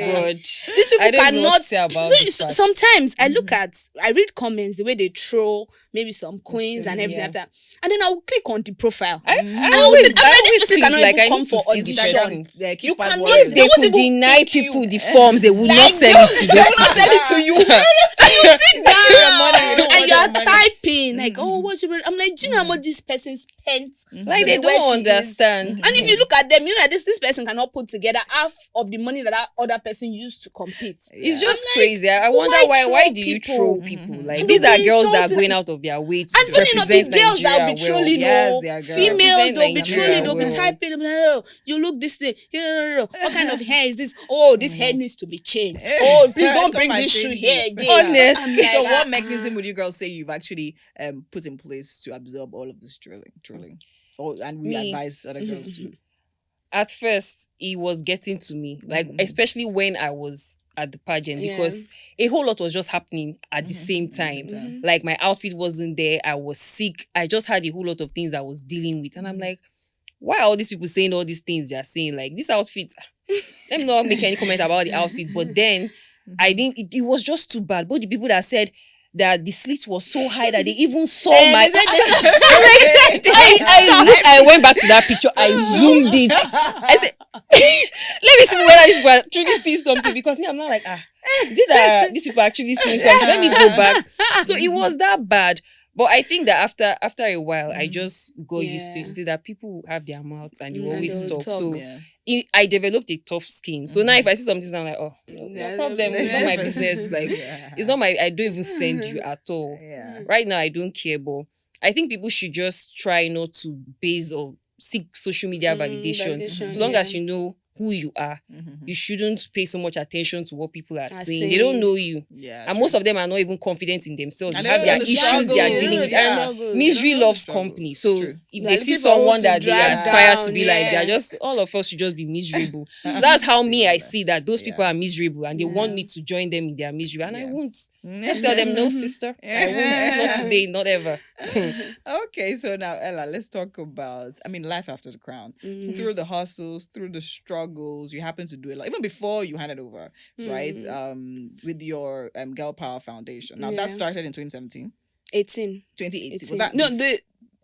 Speaker 2: oh God,
Speaker 3: these people
Speaker 2: I don't
Speaker 3: cannot.
Speaker 2: know what to say about this
Speaker 3: sometimes I read comments, the way they troll maybe some queens and everything after, and then I'll click on the profile.
Speaker 2: I always this person cannot
Speaker 3: even
Speaker 2: like
Speaker 3: come for audition.
Speaker 1: You can
Speaker 2: if they could deny people the forms, they would not sell it to them.
Speaker 3: They will not sell it to you. And you sit down and you are typing like, oh, what's your? I'm like, do you know how much this person spent?
Speaker 2: Like they don't understand.
Speaker 3: And if you look at them, you know that this person cannot put together half of the money that other person used to compete.
Speaker 2: It's just crazy. I wonder why do you troll people? Like these are girls that are going out of their way to represent Nigeria
Speaker 3: girls that will be trolling.
Speaker 1: Yes, they are girls.
Speaker 3: Females, they'll be trolling. They'll be typing. You look this thing. What kind of hair is this? Oh, this hair needs to be changed. Oh, please don't bring this shoe here again.
Speaker 2: Honestly.
Speaker 1: So what mechanism would you girls say you've actually put in place to absorb all of this trolling? And we advise other girls to.
Speaker 2: At first, it was getting to me, like especially when I was at the pageant, because a whole lot was just happening at the same time. Like my outfit wasn't there, I was sick, I just had a whole lot of things I was dealing with, and I'm like, why are all these people saying all these things they're saying? Like this outfit, let me not make any comment about the outfit, but then I didn't. It was just too bad. Both the people that said that the slit was so high that they even saw my. I went back to that picture. I zoomed it. I said, "Let me see whether these people actually see something." Because me, I'm not like, is it that these people actually see something? Let me go back. So it was that bad. But I think that after a while, I just got used to it. To see that people have their mouths and you always talk. So I developed a tough skin. So now if I see something, I'm like, oh, no problem. It's not my business. Like, it's not I don't even send you at all. Right now, I don't care. But I think people should just try not to base or seek social media validation. As long as you know who you are, you shouldn't pay so much attention to what people are saying. They don't know you. And most of them are not even confident in themselves. They have their issues they are dealing with. And misery loves company. So if they see someone that they aspire to be like, they're just, all of us should just be miserable. So that's how I see that those people are miserable and they want me to join them in their misery. And I won't. Just tell them, no, sister. I won't. Not today, not ever.
Speaker 1: Okay, so now Ella, let's talk about, life after the crown. Through the hustles, through the struggles, you happen to do it, like, even before you handed over, right? With your Girl Power Foundation. Now that started in 2017.
Speaker 3: 2018.
Speaker 1: Was that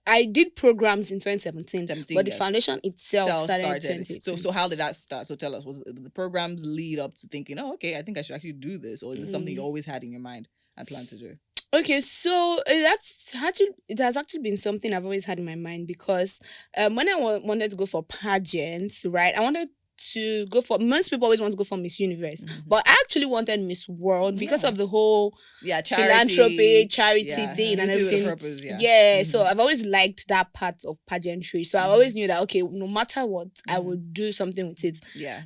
Speaker 3: I did programs in 2017, but the foundation itself started in 2018.
Speaker 1: So how did that start? So tell us, was the programs lead up to thinking, oh, okay, I think I should actually do this, or is it something you always had in your mind and plan to do?
Speaker 3: Okay, so it has actually been something I've always had in my mind, because when I wanted to go for pageants, right, I wanted to go for, most people always want to go for Miss Universe, but I actually wanted Miss World because of the whole philanthropy, charity thing and everything. Purpose, so I've always liked that part of pageantry. So I always knew that, okay, no matter what, I would do something with it.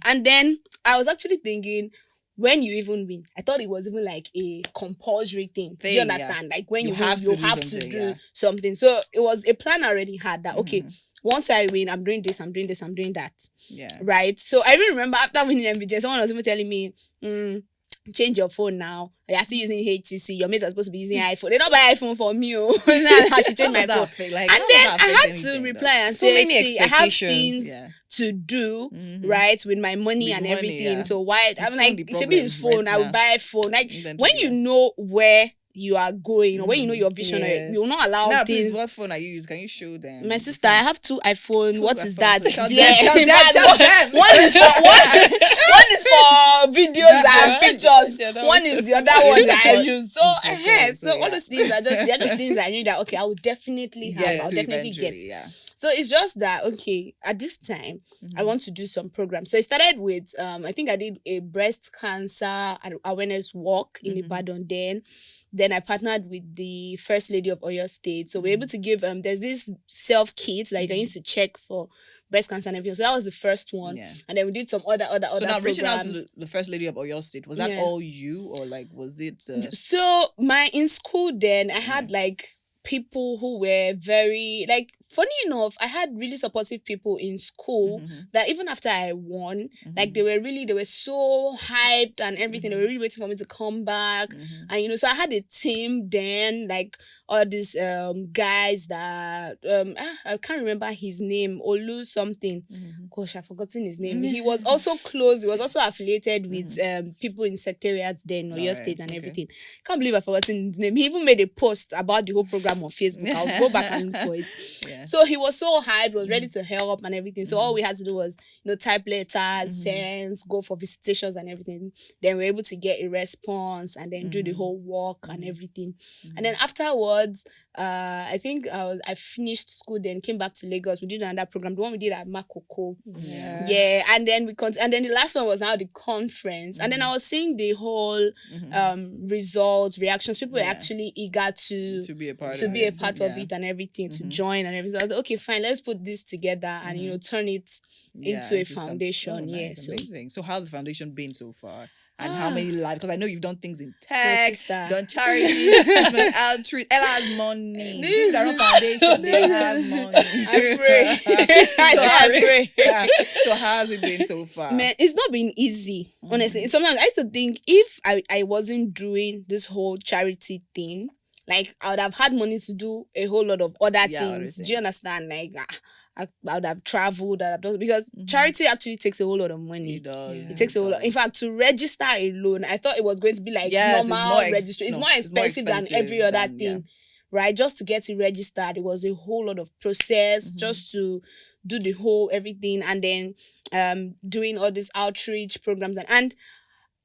Speaker 3: And then I was actually thinking, when you even win, I thought it was even like a compulsory thing. Do you understand? Like when you win, you have to do something. So it was a plan I already had that, okay, once I win, I'm doing this, I'm doing this, I'm doing that. Yeah. Right? So I even remember after winning MVJ, someone was even telling me, change your phone now. You're still using HTC. Your mates are supposed to be using iPhone. They don't buy iPhone for me. I should change my phone. And then I had to reply and say, see, I have things to do, right, with my money and everything. So why? I'm like, it should be his phone. I will buy a phone. Like, when you know where you are going, or when you know your vision, you will not allow things.
Speaker 1: Please, what phone are you using? Can you show them?
Speaker 3: My sister, I have 2 iPhones. What is that? One is for videos and pictures. One is the other one that I use. So all those things they're just things I knew that, okay, I will definitely have. I'll definitely get. So it's just that, okay, at this time, I want to do some programs. So it started with, I think I did a breast cancer awareness walk in Ibadan then. Then I partnered with the First Lady of Oyo State. So we're able to give, there's this self-kit that you can use to check for breast cancer and everything. So that was the first one. Yeah. And then we did some other So now programs.
Speaker 1: Reaching out to the First Lady of Oyo State, was that all you, or like, was it?
Speaker 3: So in school then, I had like people who were very, like, funny enough, I had really supportive people in school that even after I won, like they were so hyped and everything. They were really waiting for me to come back. And so I had a team then, like all these guys that I can't remember his name, Olu something. Gosh, I've forgotten his name. He was also close. He was also affiliated with people in secretariats then, Oyo State and everything. Can't believe I've forgotten his name. He even made a post about the whole program on Facebook. I'll go back and look for it. So he was so hyped, was ready to help and everything. So all we had to do was, type letters, send, go for visitations and everything. Then we were able to get a response and then do the whole walk and everything. And then afterwards, I think I finished school then, came back to Lagos. We did another program, the one we did at Makoko. Yeah. And then and then the last one was now the conference. And then I was seeing the whole results, reactions. People were actually eager to be a part of it and everything, to join and everything. So I was like, okay, fine, let's put this together and turn it into a foundation.
Speaker 1: Nice, amazing. So how's the foundation been so far? And how many lives? Because I know you've done things in tech, done charities, outreach. Ella has money. People that run foundation, they have money.
Speaker 3: I pray. I pray.
Speaker 1: So how has it been so far?
Speaker 3: Man, it's not been easy, honestly. Sometimes I used to think, if I wasn't doing this whole charity thing, like, I would have had money to do a whole lot of other things. Do you understand? Like, I would have traveled, because charity actually takes a whole lot of money.
Speaker 1: It does.
Speaker 3: It takes a whole lot. In fact, to register alone, I thought it was going to be like normal registration. It's more expensive than every other thing, right? Just to get it registered, it was a whole lot of process just to do the whole everything, and then doing all these outreach programs and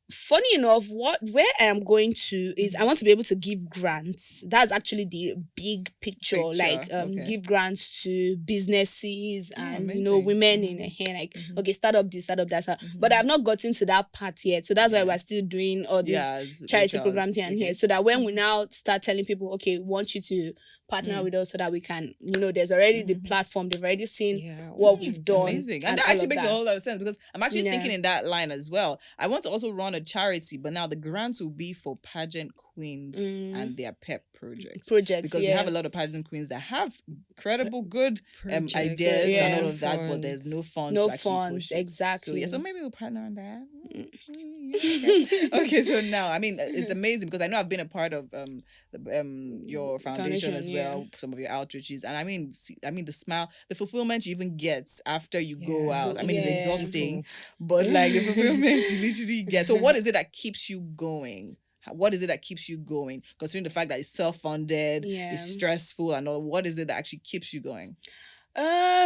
Speaker 3: funny enough, where I am going to is I want to be able to give grants. That's actually the big picture. Like give grants to businesses and women in hair. Like okay, start up this, start up that. But I've not gotten to that part yet. So that's why we're still doing all these charity programs here and here. So that when we now start telling people, okay, we want you to partner with us so that we can, there's already the platform. They've already seen what we've done.
Speaker 1: Amazing. And that actually makes a whole lot of sense, because I'm actually thinking in that line as well. I want to also run a charity, but now the grants will be for pageant queens and their pep projects. Because we have a lot of pageant queens that have credible, good ideas and all of that, but there's no funds to actually push it.
Speaker 3: Exactly.
Speaker 1: So maybe we'll partner on that. Okay, so now, I mean, it's amazing, because I know I've been a part of your foundation as well, some of your outreaches, and I mean the smile, the fulfillment you even get after you go out. I mean, it's exhausting, but like the fulfillment you literally get. So what is it that keeps you going? What is it that keeps you going? Considering the fact that it's self-funded, it's stressful and all, what is it that actually keeps you going?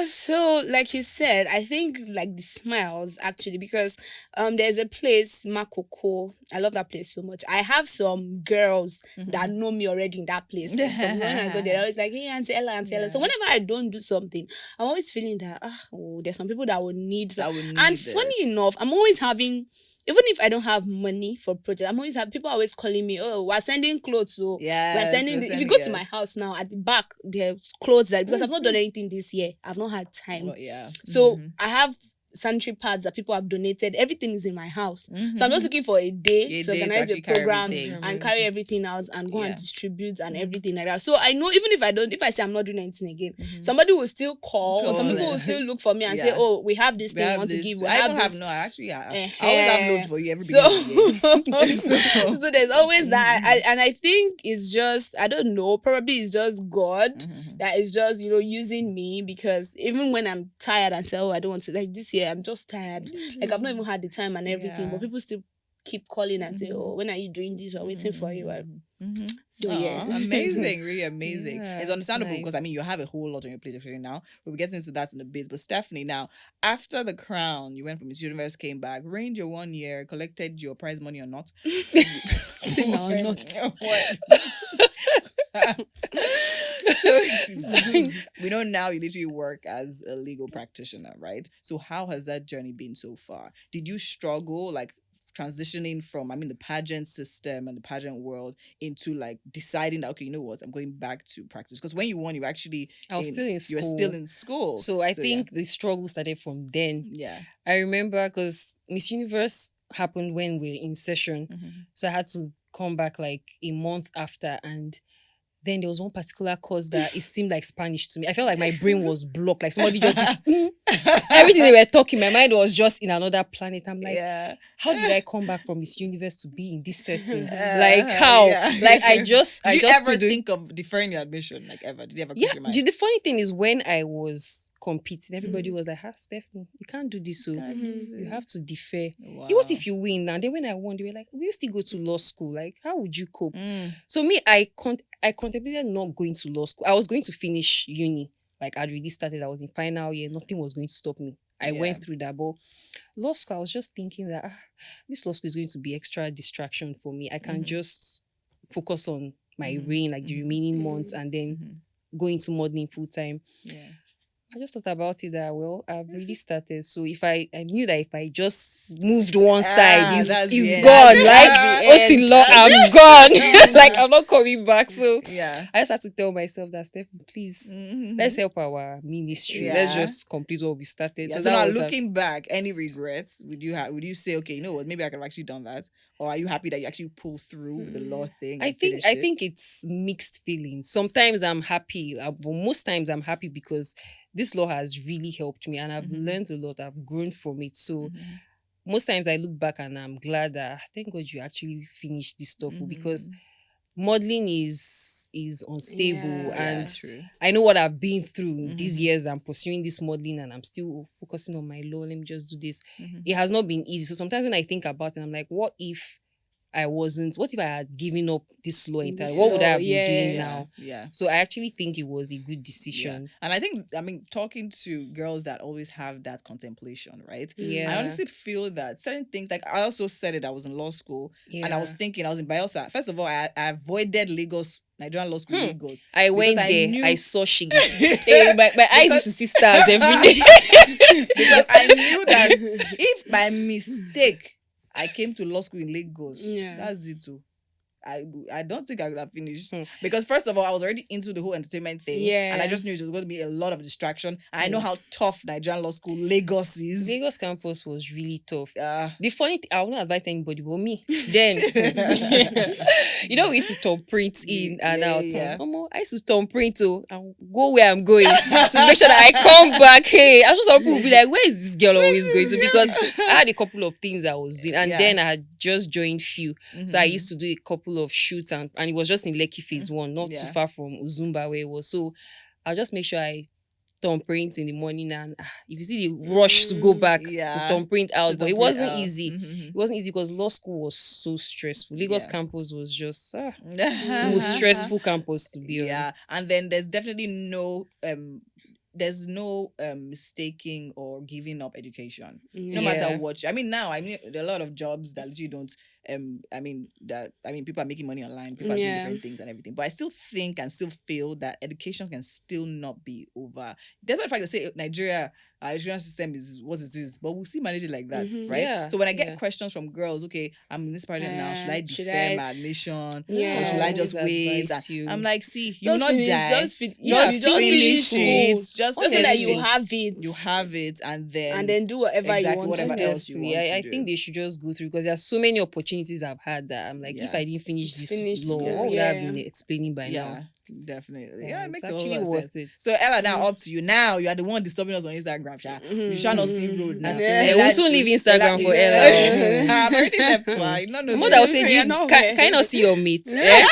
Speaker 3: So like you said, I think like the smiles actually, because there's a place, Makoko. I love that place so much. I have some girls that know me already in that place. And so when I go there, they're always like, hey, Auntie Ella, Auntie Ella. So whenever I don't do something, I'm always feeling that there's some people that will need and
Speaker 1: this.
Speaker 3: Funny enough, I'm always having, even if I don't have money for projects, I'm always have people always calling me, oh, we're sending clothes. So we're sending if you go to my house now, at the back, there's clothes that, because I've not done anything this year. I've not had time. So I have sanitary pads that people have donated. Everything is in my house. So I'm just looking for a day to organize a program and carry everything out and go and distribute and everything like that. So I know even if I say I'm not doing anything again, somebody will still call or some people will still look for me and say, oh, we have this thing we want to give. I always have loads for you every beginning. So there's always that. And I think it's just, I don't know, probably it's just God that is just, using me, because even when I'm tired and say, oh, I don't want to, like this year, I'm just tired. Like I've not even had the time and everything, but people still keep calling and say, oh, when are you doing this? We're waiting for you. So
Speaker 1: amazing, really amazing. It's understandable because you have a whole lot on your plate now. We'll be getting into that in a bit. But Stephanie, now after the crown, you went from Miss Universe, came back, reigned your 1 year, collected your prize money or not?
Speaker 3: No, not.
Speaker 1: So we know now you literally work as a legal practitioner, right? So how has that journey been so far? Did you struggle like transitioning from the pageant system and the pageant world into like deciding that, okay, you know what, I'm going back to practice? Because when you won, you were actually you were still in school.
Speaker 2: So I think the struggle started from then. I remember because Miss Universe happened when we were in session, so I had to come back like a month after, and then there was one particular course that it seemed like Spanish to me. I felt like my brain was blocked. Like somebody just everything they were talking, my mind was just in another planet. I'm like, how did I come back from Miss Universe to be in this setting? Like how? Like I just
Speaker 1: ever think of deferring your admission? Like ever? Did you ever?
Speaker 2: The funny thing is when I was competing, everybody was like, Stephanie, you can't do this, so you have to defer. What if you win? And then when I won, they were like, will you still go to law school? Like, how would you cope? So me, I contemplated not going to law school. I was going to finish uni. Like I'd already started. I was in final year. Nothing was going to stop me. I went through that. But law school, I was just thinking that this law school is going to be extra distraction for me. I can just focus on my reign, like the remaining months, and then go into modeling full time. I just thought about it that, well, I've really started. So if I knew that if I just moved one side, it's gone. Like, law, I'm gone. Like, I'm not coming back. So I just had to tell myself that, Stephanie, please, let's help our ministry. Let's just complete what we started.
Speaker 1: So now looking back, any regrets? Would you say, okay, you know what, maybe I could have actually done that? Or are you happy that you actually pulled through the law thing? I
Speaker 2: think it's mixed feelings. Sometimes I'm happy, but most times I'm happy because this law has really helped me and I've learned a lot. I've grown from it. So most times I look back and I'm glad that thank God you actually finished this stuff because modeling is unstable and I know what I've been through these years. I'm pursuing this modeling and I'm still focusing on my law. Let me just do this. It has not been easy. So sometimes when I think about it, I'm like, what if I had given up this law entirely? What would I have been doing now? So I actually think it was a good decision.
Speaker 1: And I think, talking to girls that always have that contemplation, right? I honestly feel that certain things, like I also said it, I was in law school and I was thinking, I was in Bielsa. First of all, I avoided Lagos, Nigerian law school Lagos.
Speaker 2: I went there, I saw Shigi. My eyes used to see stars every day.
Speaker 1: Because I knew that if by mistake I came to law school in Lagos, that's it too. I don't think I could have finished because first of all, I was already into the whole entertainment thing, and I just knew it was going to be a lot of distraction. I know how tough Nigerian law school Lagos is.
Speaker 2: Lagos campus was really tough. The funny thing, I will not advise anybody but me. Then we used to turn print in and out. I used to turn print and go where I'm going to make sure that I come back. Hey, I'm sure some people will be like, where is this girl always going to? Because I had a couple of things I was doing, and then I had just joined Few, so I used to do a couple of shoots and it was just in Lekki phase 1, not too far from Uzumba where it was. So I'll just make sure I thumbprint in the morning, and if you see the rush to go back to thumbprint out, but it wasn't easy. It wasn't easy because law school was so stressful. Lagos campus was just the most stressful campus to be on.
Speaker 1: Yeah, and then there's definitely no mistaking or giving up education, no matter what. I mean, now there are a lot of jobs that literally don't. People are making money online. People are doing different things and everything. But I still think and still feel that education can still not be over. Despite the fact that say Nigeria, our education system is what it is, but we'll still manage it like that, right?
Speaker 2: Yeah.
Speaker 1: So when I get questions from girls, okay, I'm in this pageant now. Should I defer my admission? Or should I just wait? I'm like, see, you will not die. Just finish school. Just
Speaker 3: so that you have it.
Speaker 1: You have it, and then
Speaker 3: do whatever you want.
Speaker 1: Whatever else you want.
Speaker 2: I think they should just go through, because there are so many opportunities I've had that I'm like, if I didn't finish this law, what would I have been explaining by now?
Speaker 1: Definitely. Yeah, it makes a
Speaker 2: actually
Speaker 1: lot of
Speaker 2: worth
Speaker 1: sense.
Speaker 2: it.
Speaker 1: So Ella, now up to you. Now you are the one disturbing us on Instagram. You shall not see road now.
Speaker 2: We'll soon leave Instagram for Ella.
Speaker 1: I've already left one.
Speaker 2: More that will say, can I not see your mates? I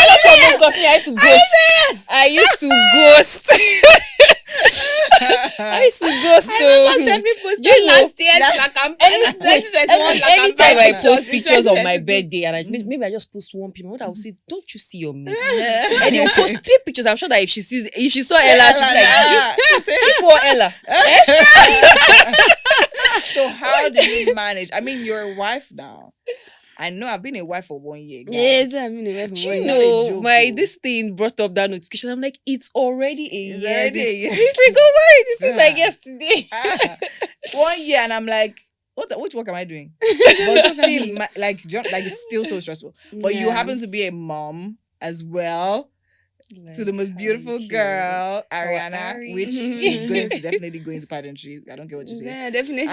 Speaker 2: know someone because me, I used to ghost. I used to ghost. Anytime I post pictures of my birthday and maybe I just post one picture, I will say, don't you see your mates? And they'll post 3 pictures. I'm sure that if she saw Ella, she'll be like, for Ella.
Speaker 1: So how do you manage? I mean, you're a wife now. I know I've been a wife for 1 year.
Speaker 3: Yes, I've been a wife for 1 year.
Speaker 2: This thing brought up that notification. I'm like, it's already a year.
Speaker 1: It's
Speaker 2: like, oh, why? This is like yesterday.
Speaker 1: 1 year, and I'm like, which work am I doing? But still, it's still so stressful. But you happen to be a mom as well. To the most beautiful girl, Ariana, which she's definitely going to pageantry. I don't care what you say.
Speaker 3: Yeah, definitely.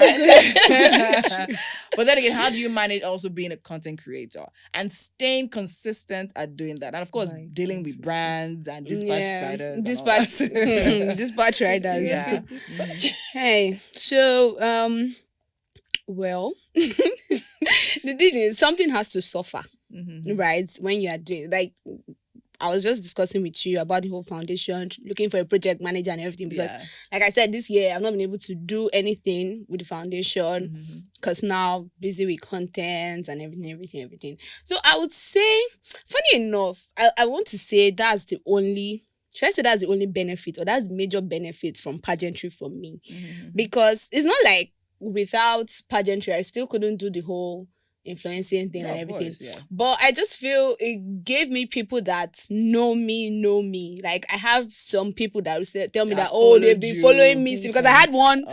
Speaker 1: But then again, how do you manage also being a content creator and staying consistent at doing that? And of course, dealing with brands and dispatch riders.
Speaker 3: Dispatch riders.
Speaker 1: Yeah.
Speaker 3: Hey, so well, the thing is, something has to suffer, right? When you are doing I was just discussing with you about the whole foundation, looking for a project manager and everything, because like I said, this year I've not been able to do anything with the foundation because now busy with content and everything. So I would say, funny enough, I want to say that's the only benefit, or that's the major benefit from pageantry for me. Because it's not like without pageantry, I still couldn't do the whole influencing thing and everything.
Speaker 1: Course,
Speaker 3: but I just feel it gave me people that know me. Like I have some people that will tell me that they've been following me because I had one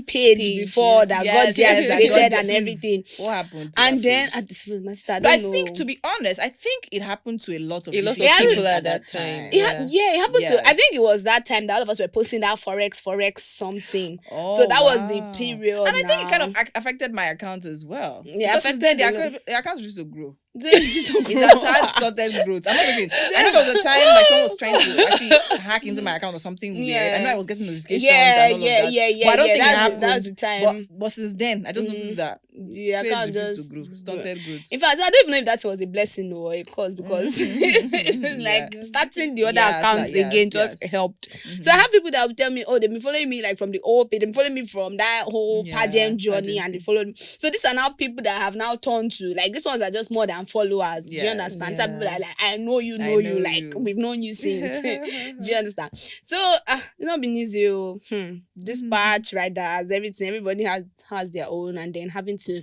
Speaker 3: page before that got deactivated and everything.
Speaker 1: What happened?
Speaker 3: And then I just feel my sister.
Speaker 1: I think, to be honest, it happened to a lot of people
Speaker 2: at that time.
Speaker 3: It happened to. I think it was that time that all of us were posting that forex something. So that was the period.
Speaker 1: And I think it kind of affected my account as well.
Speaker 3: Yeah,
Speaker 1: because then the accounts used to grow. It has had started growth. I'm not joking. I know there was a time like someone was trying to actually hack into my account or something weird. I know I was getting notifications and all of that. But I don't think it happened.
Speaker 3: That was the time.
Speaker 1: But since then, I just noticed that
Speaker 3: the account just
Speaker 1: stunted growth.
Speaker 3: In fact, I don't even know if that was a blessing or a cause, because it's like starting the other account again just helped. So I have people that will tell me, they've been following me like from the old page, they've been following me from that whole pageant journey, and they followed me. So these are now people that have now turned to, like, these ones are just more than followers. Do you understand? Some people are like, I know you, like we've known you since. Do you understand? So it's not been easy. Dispatch riders, everything, everybody has their own, and then having to,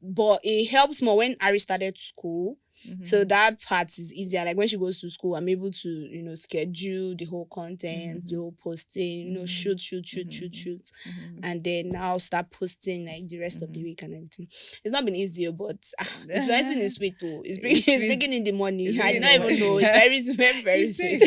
Speaker 3: but it helps more when Ari started school. So that part is easier. Like when she goes to school, I'm able to, schedule the whole content, the whole posting, shoot. And then now start posting like the rest of the week and everything. It's not been easier, but influencing is sweet too. It's bringing in the money. I don't even know. It's very, very sweet.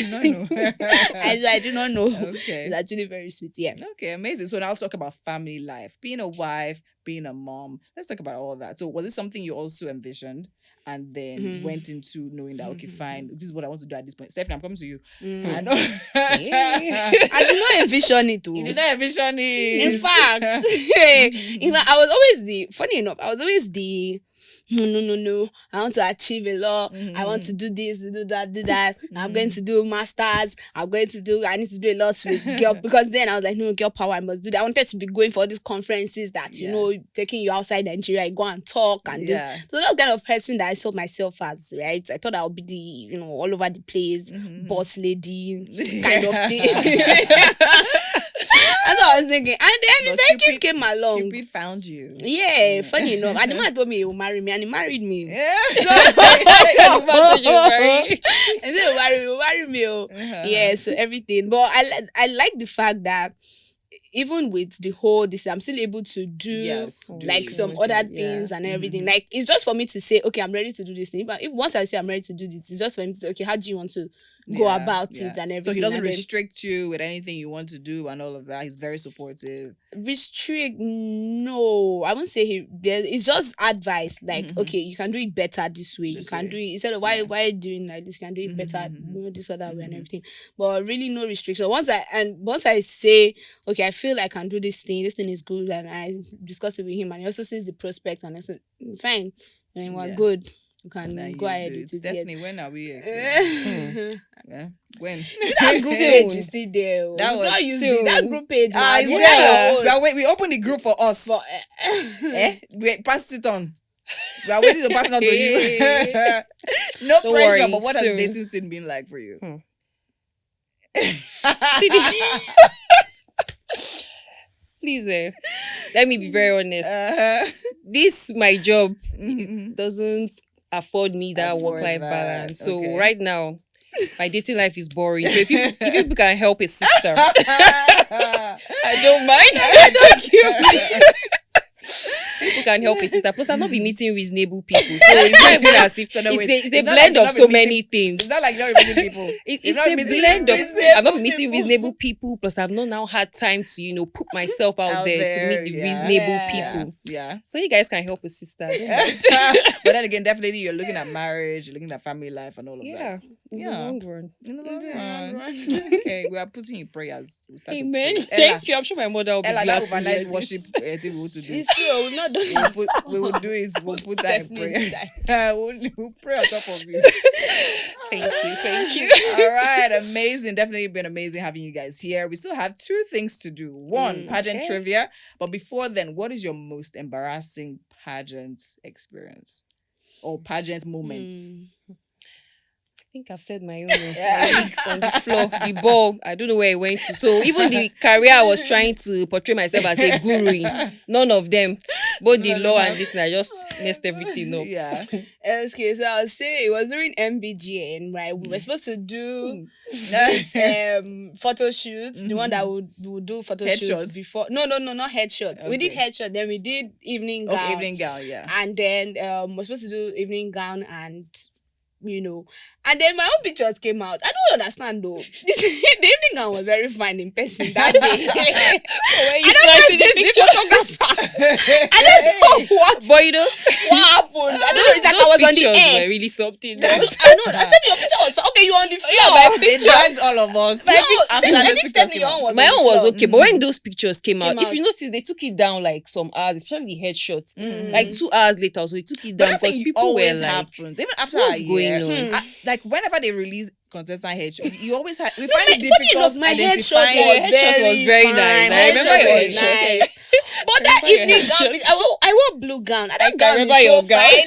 Speaker 3: I do not know.
Speaker 1: Okay.
Speaker 3: It's actually very sweet. Yeah.
Speaker 1: Okay, amazing. So now let's talk about family life. Being a wife, being a mom. Let's talk about all that. So was it something you also envisioned and then went into knowing that, okay, fine, this is what I want to do at this point? Stephanie, I'm coming to you. I know.
Speaker 3: I did not envision it too.
Speaker 1: You did not envision it.
Speaker 3: In fact, I was always funny enough, I was always the no. I want to achieve a lot. I want to do this, do that. I'm going to do masters. I need to do a lot with girl, because then I was like, no, girl power, I must do that. I wanted to be going for all these conferences that, taking you outside Nigeria, I go and talk and this. So that's kind of person that I saw myself as, right? I thought I would be the, all over the place, boss lady kind of thing. That's what I was thinking. And then Cupid came along.
Speaker 1: Cupid found you.
Speaker 3: Yeah, funny enough. And the man told me he would marry me, and he married me.
Speaker 1: Yeah.
Speaker 3: And then he marry me. Yeah, so everything. But I like the fact that even with the whole this, I'm still able to do some other things and everything. Like, it's just for me to say, okay, I'm ready to do this thing. But once I say I'm ready to do this, it's just for me to say, okay, how do you want to go about it and everything?
Speaker 1: So he doesn't restrict you with anything you want to do and all of that. He's very supportive.
Speaker 3: Restrict? No, I won't say it's just advice. Like, okay, you can do it better this way. You can do it instead of why are you doing like this? You can do it better, this other way and everything. But really, no restriction. Once I say, okay, I feel I can do this thing is good, and I discuss it with him, and he also sees the prospect, and I said, fine, and we're good. You can go ahead with it.
Speaker 1: Definitely. When are we? When?
Speaker 3: That group page is still there.
Speaker 1: That was
Speaker 3: that group page.
Speaker 1: Wait, we opened the group for us. We passed it on. We are waiting to pass it on to you. No
Speaker 2: Don't
Speaker 1: pressure,
Speaker 2: worry,
Speaker 1: but what has dating scene been like for you?
Speaker 2: Please, let me be very honest. This, my job, doesn't afford me that work-life balance. So right now, my dating life is boring. So if people can help a sister, I don't mind. I don't care. People can help a sister. Plus, I've not been meeting reasonable people. So it's not even as if it's a blend of so many things.
Speaker 1: It's not like not meeting people.
Speaker 2: It's a blend of. I've not been meeting reasonable people. Plus, I've not now had time to put myself out there to meet the reasonable people.
Speaker 1: Yeah.
Speaker 2: So you guys can help a sister.
Speaker 1: But then again, definitely you're looking at marriage, you're looking at family life, and all of that.
Speaker 2: In the long run.
Speaker 1: Okay, we are putting in prayers.
Speaker 2: Amen. Thank you. I'm sure my mother will be glad
Speaker 1: that
Speaker 2: to
Speaker 1: overnight
Speaker 2: hear
Speaker 1: worship
Speaker 2: this.
Speaker 1: we will to do.
Speaker 3: It's true. We've not done it.
Speaker 1: We will do it. We'll put that in prayer. We'll pray on top of you.
Speaker 2: Thank you.
Speaker 1: All right, amazing. Definitely been amazing having you guys here. We still have 2 things to do. One, pageant trivia. But before then, what is your most embarrassing pageant experience or pageant moment?
Speaker 2: I think I've said my own. On the floor, the ball, I don't know where it went to. So even the career I was trying to portray myself as a guru in, none of them, both the law and this, I just messed everything up.
Speaker 1: Yeah.
Speaker 3: Okay, so I'll say it was during MBGN, right? We were supposed to do this photo shoots, the one that would do photo shoots before. No, not headshots. Okay. We did headshot, then we did evening gown.
Speaker 1: Okay, evening gown, yeah.
Speaker 3: And then we're supposed to do evening gown and and then my own pictures came out. I don't understand though. The evening gown was very fine in person that day. I don't know the photographer. I don't know what.
Speaker 2: But
Speaker 3: what happened? I don't know. It's like I was on the air.
Speaker 2: Were really something.
Speaker 3: I know. I said your picture was fine. Okay, you were on the floor.
Speaker 2: Yeah, my
Speaker 1: picture. They dragged all of us.
Speaker 3: My
Speaker 2: own was okay, but when those pictures came out, if you notice, they took it down like some hours, especially the headshots. Like 2 hours later, so they took it down because people were like,
Speaker 1: happens. Even after
Speaker 2: what's
Speaker 1: a
Speaker 2: going
Speaker 1: year,
Speaker 2: on?
Speaker 1: Like whenever they release contestant headshot, you always have. We
Speaker 3: No,
Speaker 1: find it
Speaker 3: funny
Speaker 1: difficult
Speaker 3: enough, my
Speaker 1: identifying.
Speaker 3: headshot
Speaker 2: was very nice. I remember your headshot.
Speaker 3: But that evening gown, I wore blue gown. I don't
Speaker 2: remember your gown.
Speaker 3: I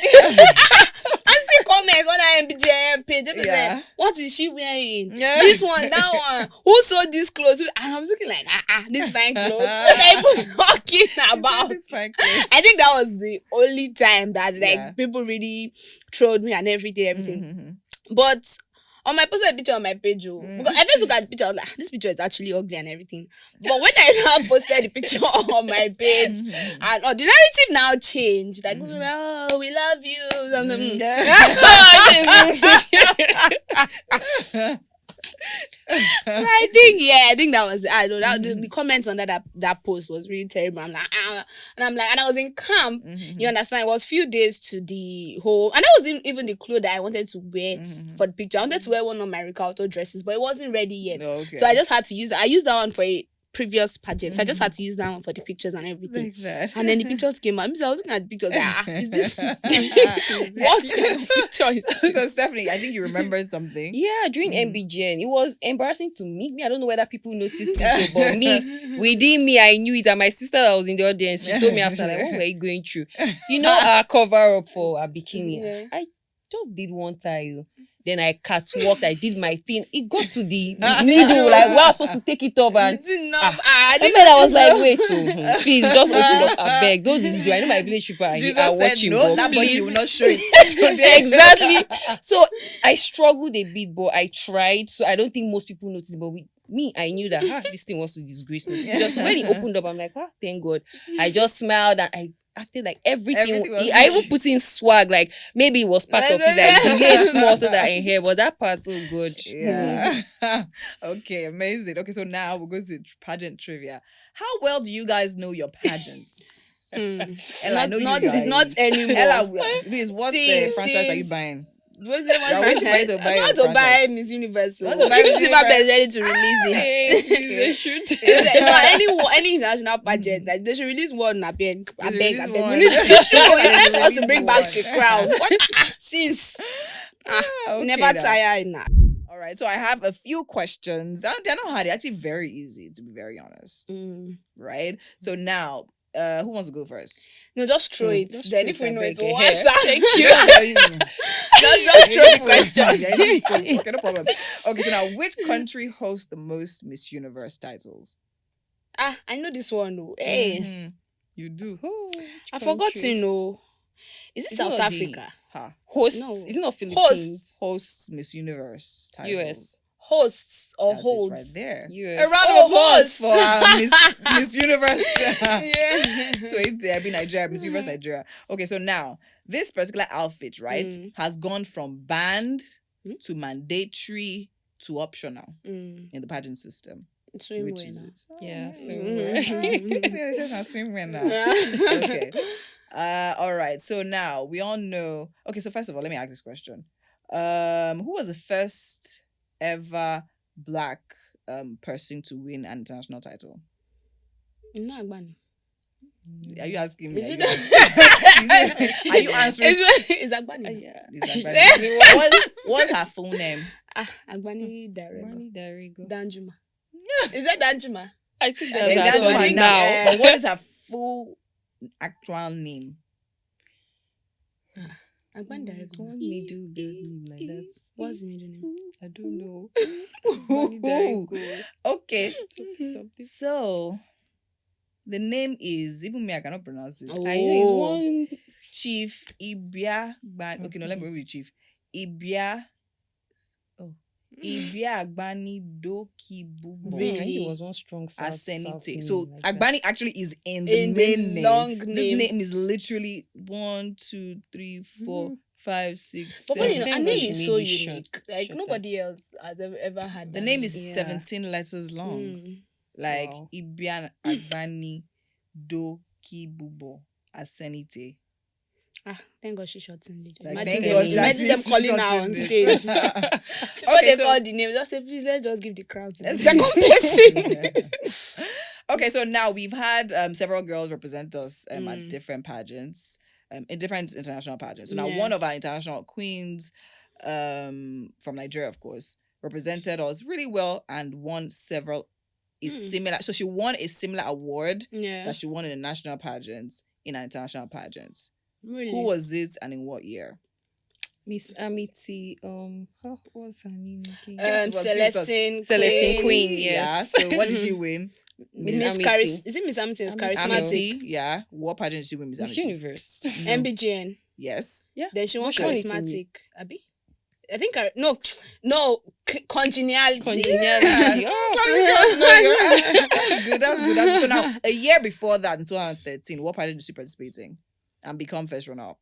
Speaker 3: see comments on our MBJM page. They say, what is she wearing?
Speaker 1: Yeah.
Speaker 3: This one, that one. Who saw this clothes? And I was looking like, this fine clothes. What are you talking about?
Speaker 1: This fine clothes.
Speaker 3: I think that was the only time that people really trolled me and everything. But on my posted picture on my page, because I first look at the picture, I was like, this picture is actually ugly and everything. But when I now posted the picture on my page, and the narrative now changed. Like, oh, we love you. I think that was I know that the comments on that post was really terrible. I'm like, and I was in camp. You understand? It was few days to the whole, and that wasn't even the clothes that I wanted to wear for the picture. I wanted to wear one of my Ricardo dresses, but it wasn't ready yet.
Speaker 1: Okay.
Speaker 3: So I just had to use that. I used that one for a previous pageants. I just had to use that one for the pictures and everything.
Speaker 1: Like that.
Speaker 3: And then the pictures came out. I was looking at the pictures. Is this what kind of picture is this?
Speaker 1: So Stephanie, I think you remembered something.
Speaker 2: Yeah, during MBGN, it was embarrassing to me. I don't know whether people noticed it, but me, within me, I knew it. And my sister that was in the audience, she told me after, like, what were you going through? You know, our cover up for our bikini.
Speaker 3: Yeah.
Speaker 2: I just did one tie. Then I catwalked, I did my thing. It got to the middle, like where I was supposed to take it off. And I was like, wait, please just open up, I beg. Don't this do. I know my village people are watching.
Speaker 1: No, that body will not show it.
Speaker 2: Exactly. So I struggled a bit, but I tried. So I don't think most people noticed. But with me, I knew that this thing wants to disgrace me. Just when it opened up, I'm like, thank God. I just smiled and I acted like everything I even put in swag, like maybe it was part of it, like delay small so that I hear, but that part's so good.
Speaker 1: Yeah. Okay, amazing. Okay, so now we'll go to pageant trivia. How well do you guys know your pageants? Ella,
Speaker 3: not anymore.
Speaker 1: Ella, please, what franchise are you buying?
Speaker 3: I want to buy Miss Universe.
Speaker 1: You want to buy Miss
Speaker 3: Universe
Speaker 1: Universe?
Speaker 3: is ready to release it.
Speaker 2: They should.
Speaker 3: Any international pageant, like, they should release one. I beg.
Speaker 1: They should
Speaker 3: We
Speaker 1: release
Speaker 3: need
Speaker 1: one.
Speaker 3: it's true. It's time for us
Speaker 1: Release
Speaker 3: to bring back
Speaker 1: one.
Speaker 3: the crown. What? Since
Speaker 1: Okay,
Speaker 3: never
Speaker 1: now.
Speaker 3: tire in that.
Speaker 1: All right, so I have a few questions. They're not hard. They're actually very easy, to be very honest. Right? So now, who wants to go first?
Speaker 3: No, just throw it.
Speaker 2: Just
Speaker 3: Then
Speaker 2: throw
Speaker 3: if
Speaker 2: it,
Speaker 3: we
Speaker 2: I
Speaker 3: know
Speaker 2: beg
Speaker 3: it's
Speaker 2: you.
Speaker 3: one
Speaker 2: Here.
Speaker 3: answer.
Speaker 2: Thank you.
Speaker 3: Just throw the question.
Speaker 1: Okay, no problem. Okay, so now, which country hosts the most Miss Universe titles?
Speaker 3: I know this one. Oh. Hey,
Speaker 1: Mhm. You do.
Speaker 3: I forgot to know. Is it
Speaker 2: Is it
Speaker 3: South
Speaker 2: not the-
Speaker 3: Africa?
Speaker 2: Hosts?
Speaker 3: No.
Speaker 2: Is it not Philippines?
Speaker 1: Hosts Miss Universe titles.
Speaker 2: US.
Speaker 3: Hosts or
Speaker 1: That's it
Speaker 3: holds?
Speaker 1: right there.
Speaker 2: US.
Speaker 1: A round
Speaker 3: Oh,
Speaker 1: of applause
Speaker 3: hosts.
Speaker 1: for Miss Universe.
Speaker 3: Yeah.
Speaker 1: So it's there, be Nigeria, Miss Universe Nigeria. Okay, so now this particular outfit, right, has gone from banned to mandatory to optional in the pageant system.
Speaker 3: Swimwear
Speaker 1: Which is
Speaker 3: now.
Speaker 1: it?
Speaker 2: Yeah,
Speaker 1: Yeah, it says I'm swimwear now. Okay. All right. So now we all know. Okay, so first of all, let me ask this question. Who was the first ever black person to win an international title?
Speaker 3: No, Agbani.
Speaker 1: Are you asking me?
Speaker 3: Is
Speaker 1: Are
Speaker 3: it
Speaker 1: you answering? Are you answering?
Speaker 3: Is Agbani?
Speaker 2: Yeah.
Speaker 1: Is Agbani- What's her full name?
Speaker 3: Agbani Darego.
Speaker 2: Money, there we go.
Speaker 3: Danjuma. Is that Danjuma?
Speaker 2: I think
Speaker 1: Okay,
Speaker 2: that's
Speaker 1: that's
Speaker 2: her
Speaker 1: one
Speaker 2: son
Speaker 1: now.
Speaker 2: now.
Speaker 1: But what is her full actual name?
Speaker 3: Agbani Darego.
Speaker 2: Can't me do bad name like that.
Speaker 3: What's the middle name?
Speaker 2: I don't know. Money, there we go.
Speaker 1: Okay.
Speaker 2: Something.
Speaker 1: So the name is, even me, I cannot pronounce it.
Speaker 3: Oh.
Speaker 2: I know it's one.
Speaker 1: Chief Ibia Gban. Okay, no, let me read Chief. Ibia. Oh. Ibia Agbani Doki Bubo.
Speaker 2: I
Speaker 3: Really?
Speaker 2: think it was one strong South
Speaker 1: Asenite.
Speaker 2: name
Speaker 1: So
Speaker 2: like that.
Speaker 1: Agbani actually is in the
Speaker 3: In
Speaker 1: main
Speaker 3: the
Speaker 1: name.
Speaker 3: long
Speaker 1: This
Speaker 3: name.
Speaker 1: name is literally 1, 2, 3, 4, 5, 6,
Speaker 3: But
Speaker 1: 7.
Speaker 3: you know,
Speaker 2: Thank
Speaker 3: her
Speaker 2: God
Speaker 3: name
Speaker 2: she
Speaker 3: is
Speaker 2: made
Speaker 3: so
Speaker 2: it
Speaker 3: unique. Like
Speaker 2: shorter.
Speaker 3: nobody else has ever had
Speaker 1: The
Speaker 3: that
Speaker 1: name is
Speaker 2: Yeah.
Speaker 1: 17 letters long. Like
Speaker 2: Wow.
Speaker 1: Ibian Agbani Doki Bubo Asenite.
Speaker 3: Thank God she shortened it.
Speaker 1: Like,
Speaker 3: Imagine
Speaker 1: thank
Speaker 3: them,
Speaker 1: God she
Speaker 3: imagine them
Speaker 1: actually
Speaker 3: calling her on
Speaker 1: shortened
Speaker 3: stage.
Speaker 1: it.
Speaker 3: Before
Speaker 1: Okay,
Speaker 3: they
Speaker 1: so-
Speaker 3: call the name, just say, please, let's just give the crowd to the
Speaker 1: Second
Speaker 3: second person.
Speaker 1: Okay, so now we've had several girls represent us at different pageants, in different international pageants. So now
Speaker 3: Yeah.
Speaker 1: one of our international queens from Nigeria, of course, represented us really well and won several similar. So she won a similar award
Speaker 3: Yeah.
Speaker 1: that she won in the national pageants in our international pageants.
Speaker 3: Really?
Speaker 1: Who was it and in what year?
Speaker 2: Miss Amity, what was her name again?
Speaker 1: Give it to us.
Speaker 3: Celestine
Speaker 2: Queen,
Speaker 1: Yeah.
Speaker 2: yes.
Speaker 1: So what did she win?
Speaker 2: Miss
Speaker 3: Miss
Speaker 2: Amity.
Speaker 3: Is it Miss Amity? It's
Speaker 2: Amity.
Speaker 3: charismatic.
Speaker 1: Amity. Yeah. What pageant did she win? Miss
Speaker 2: Miss
Speaker 1: Amity.
Speaker 2: Universe.
Speaker 3: MBGN.
Speaker 1: Yes.
Speaker 2: Yeah.
Speaker 3: Then she won
Speaker 2: Which one is in
Speaker 3: charismatic. Abi? I think no congeniality.
Speaker 2: Congeniality.
Speaker 1: That's good. That's good. So now, a year before that, in 2013, what pageant did she participate in and become first runner-up?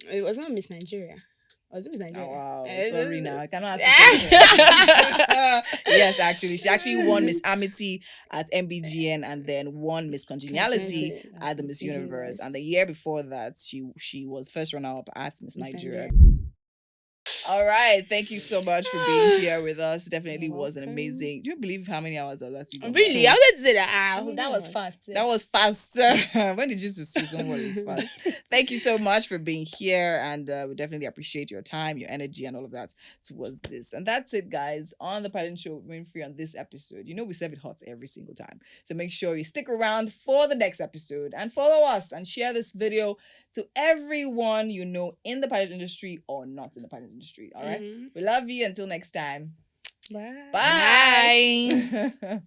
Speaker 3: It was not Miss Nigeria. Was it Miss Nigeria?
Speaker 1: Oh, wow.
Speaker 3: Eh,
Speaker 1: Sorry now. I cannot ask you questions. Yes, actually. She actually won Miss Amity at MBGN and then won Miss Congeniality
Speaker 3: Congeniality
Speaker 1: at the Miss Universe. And the year before that, she was first runner-up at Miss Nigeria. All right. Thank you so much for being here with us. Definitely
Speaker 2: You're
Speaker 1: was an
Speaker 2: welcome.
Speaker 1: amazing. Do you believe how many hours I was actually?
Speaker 3: Really, I wanted to say that.
Speaker 2: Oh,
Speaker 3: That was
Speaker 2: yes.
Speaker 3: fast.
Speaker 1: That was fast. When did you just switch on what is fast? Thank you so much for being here, and we definitely appreciate your time, your energy, and all of that towards this. And that's it, guys, on the Pageant Show with Winfrey on this episode. You know we serve it hot every single time, so make sure you stick around for the next episode and follow us and share this video to everyone you know in the pageant industry or not in the pageant industry. All right, we love you. Until next time.
Speaker 2: Bye.
Speaker 1: Bye.
Speaker 3: Bye.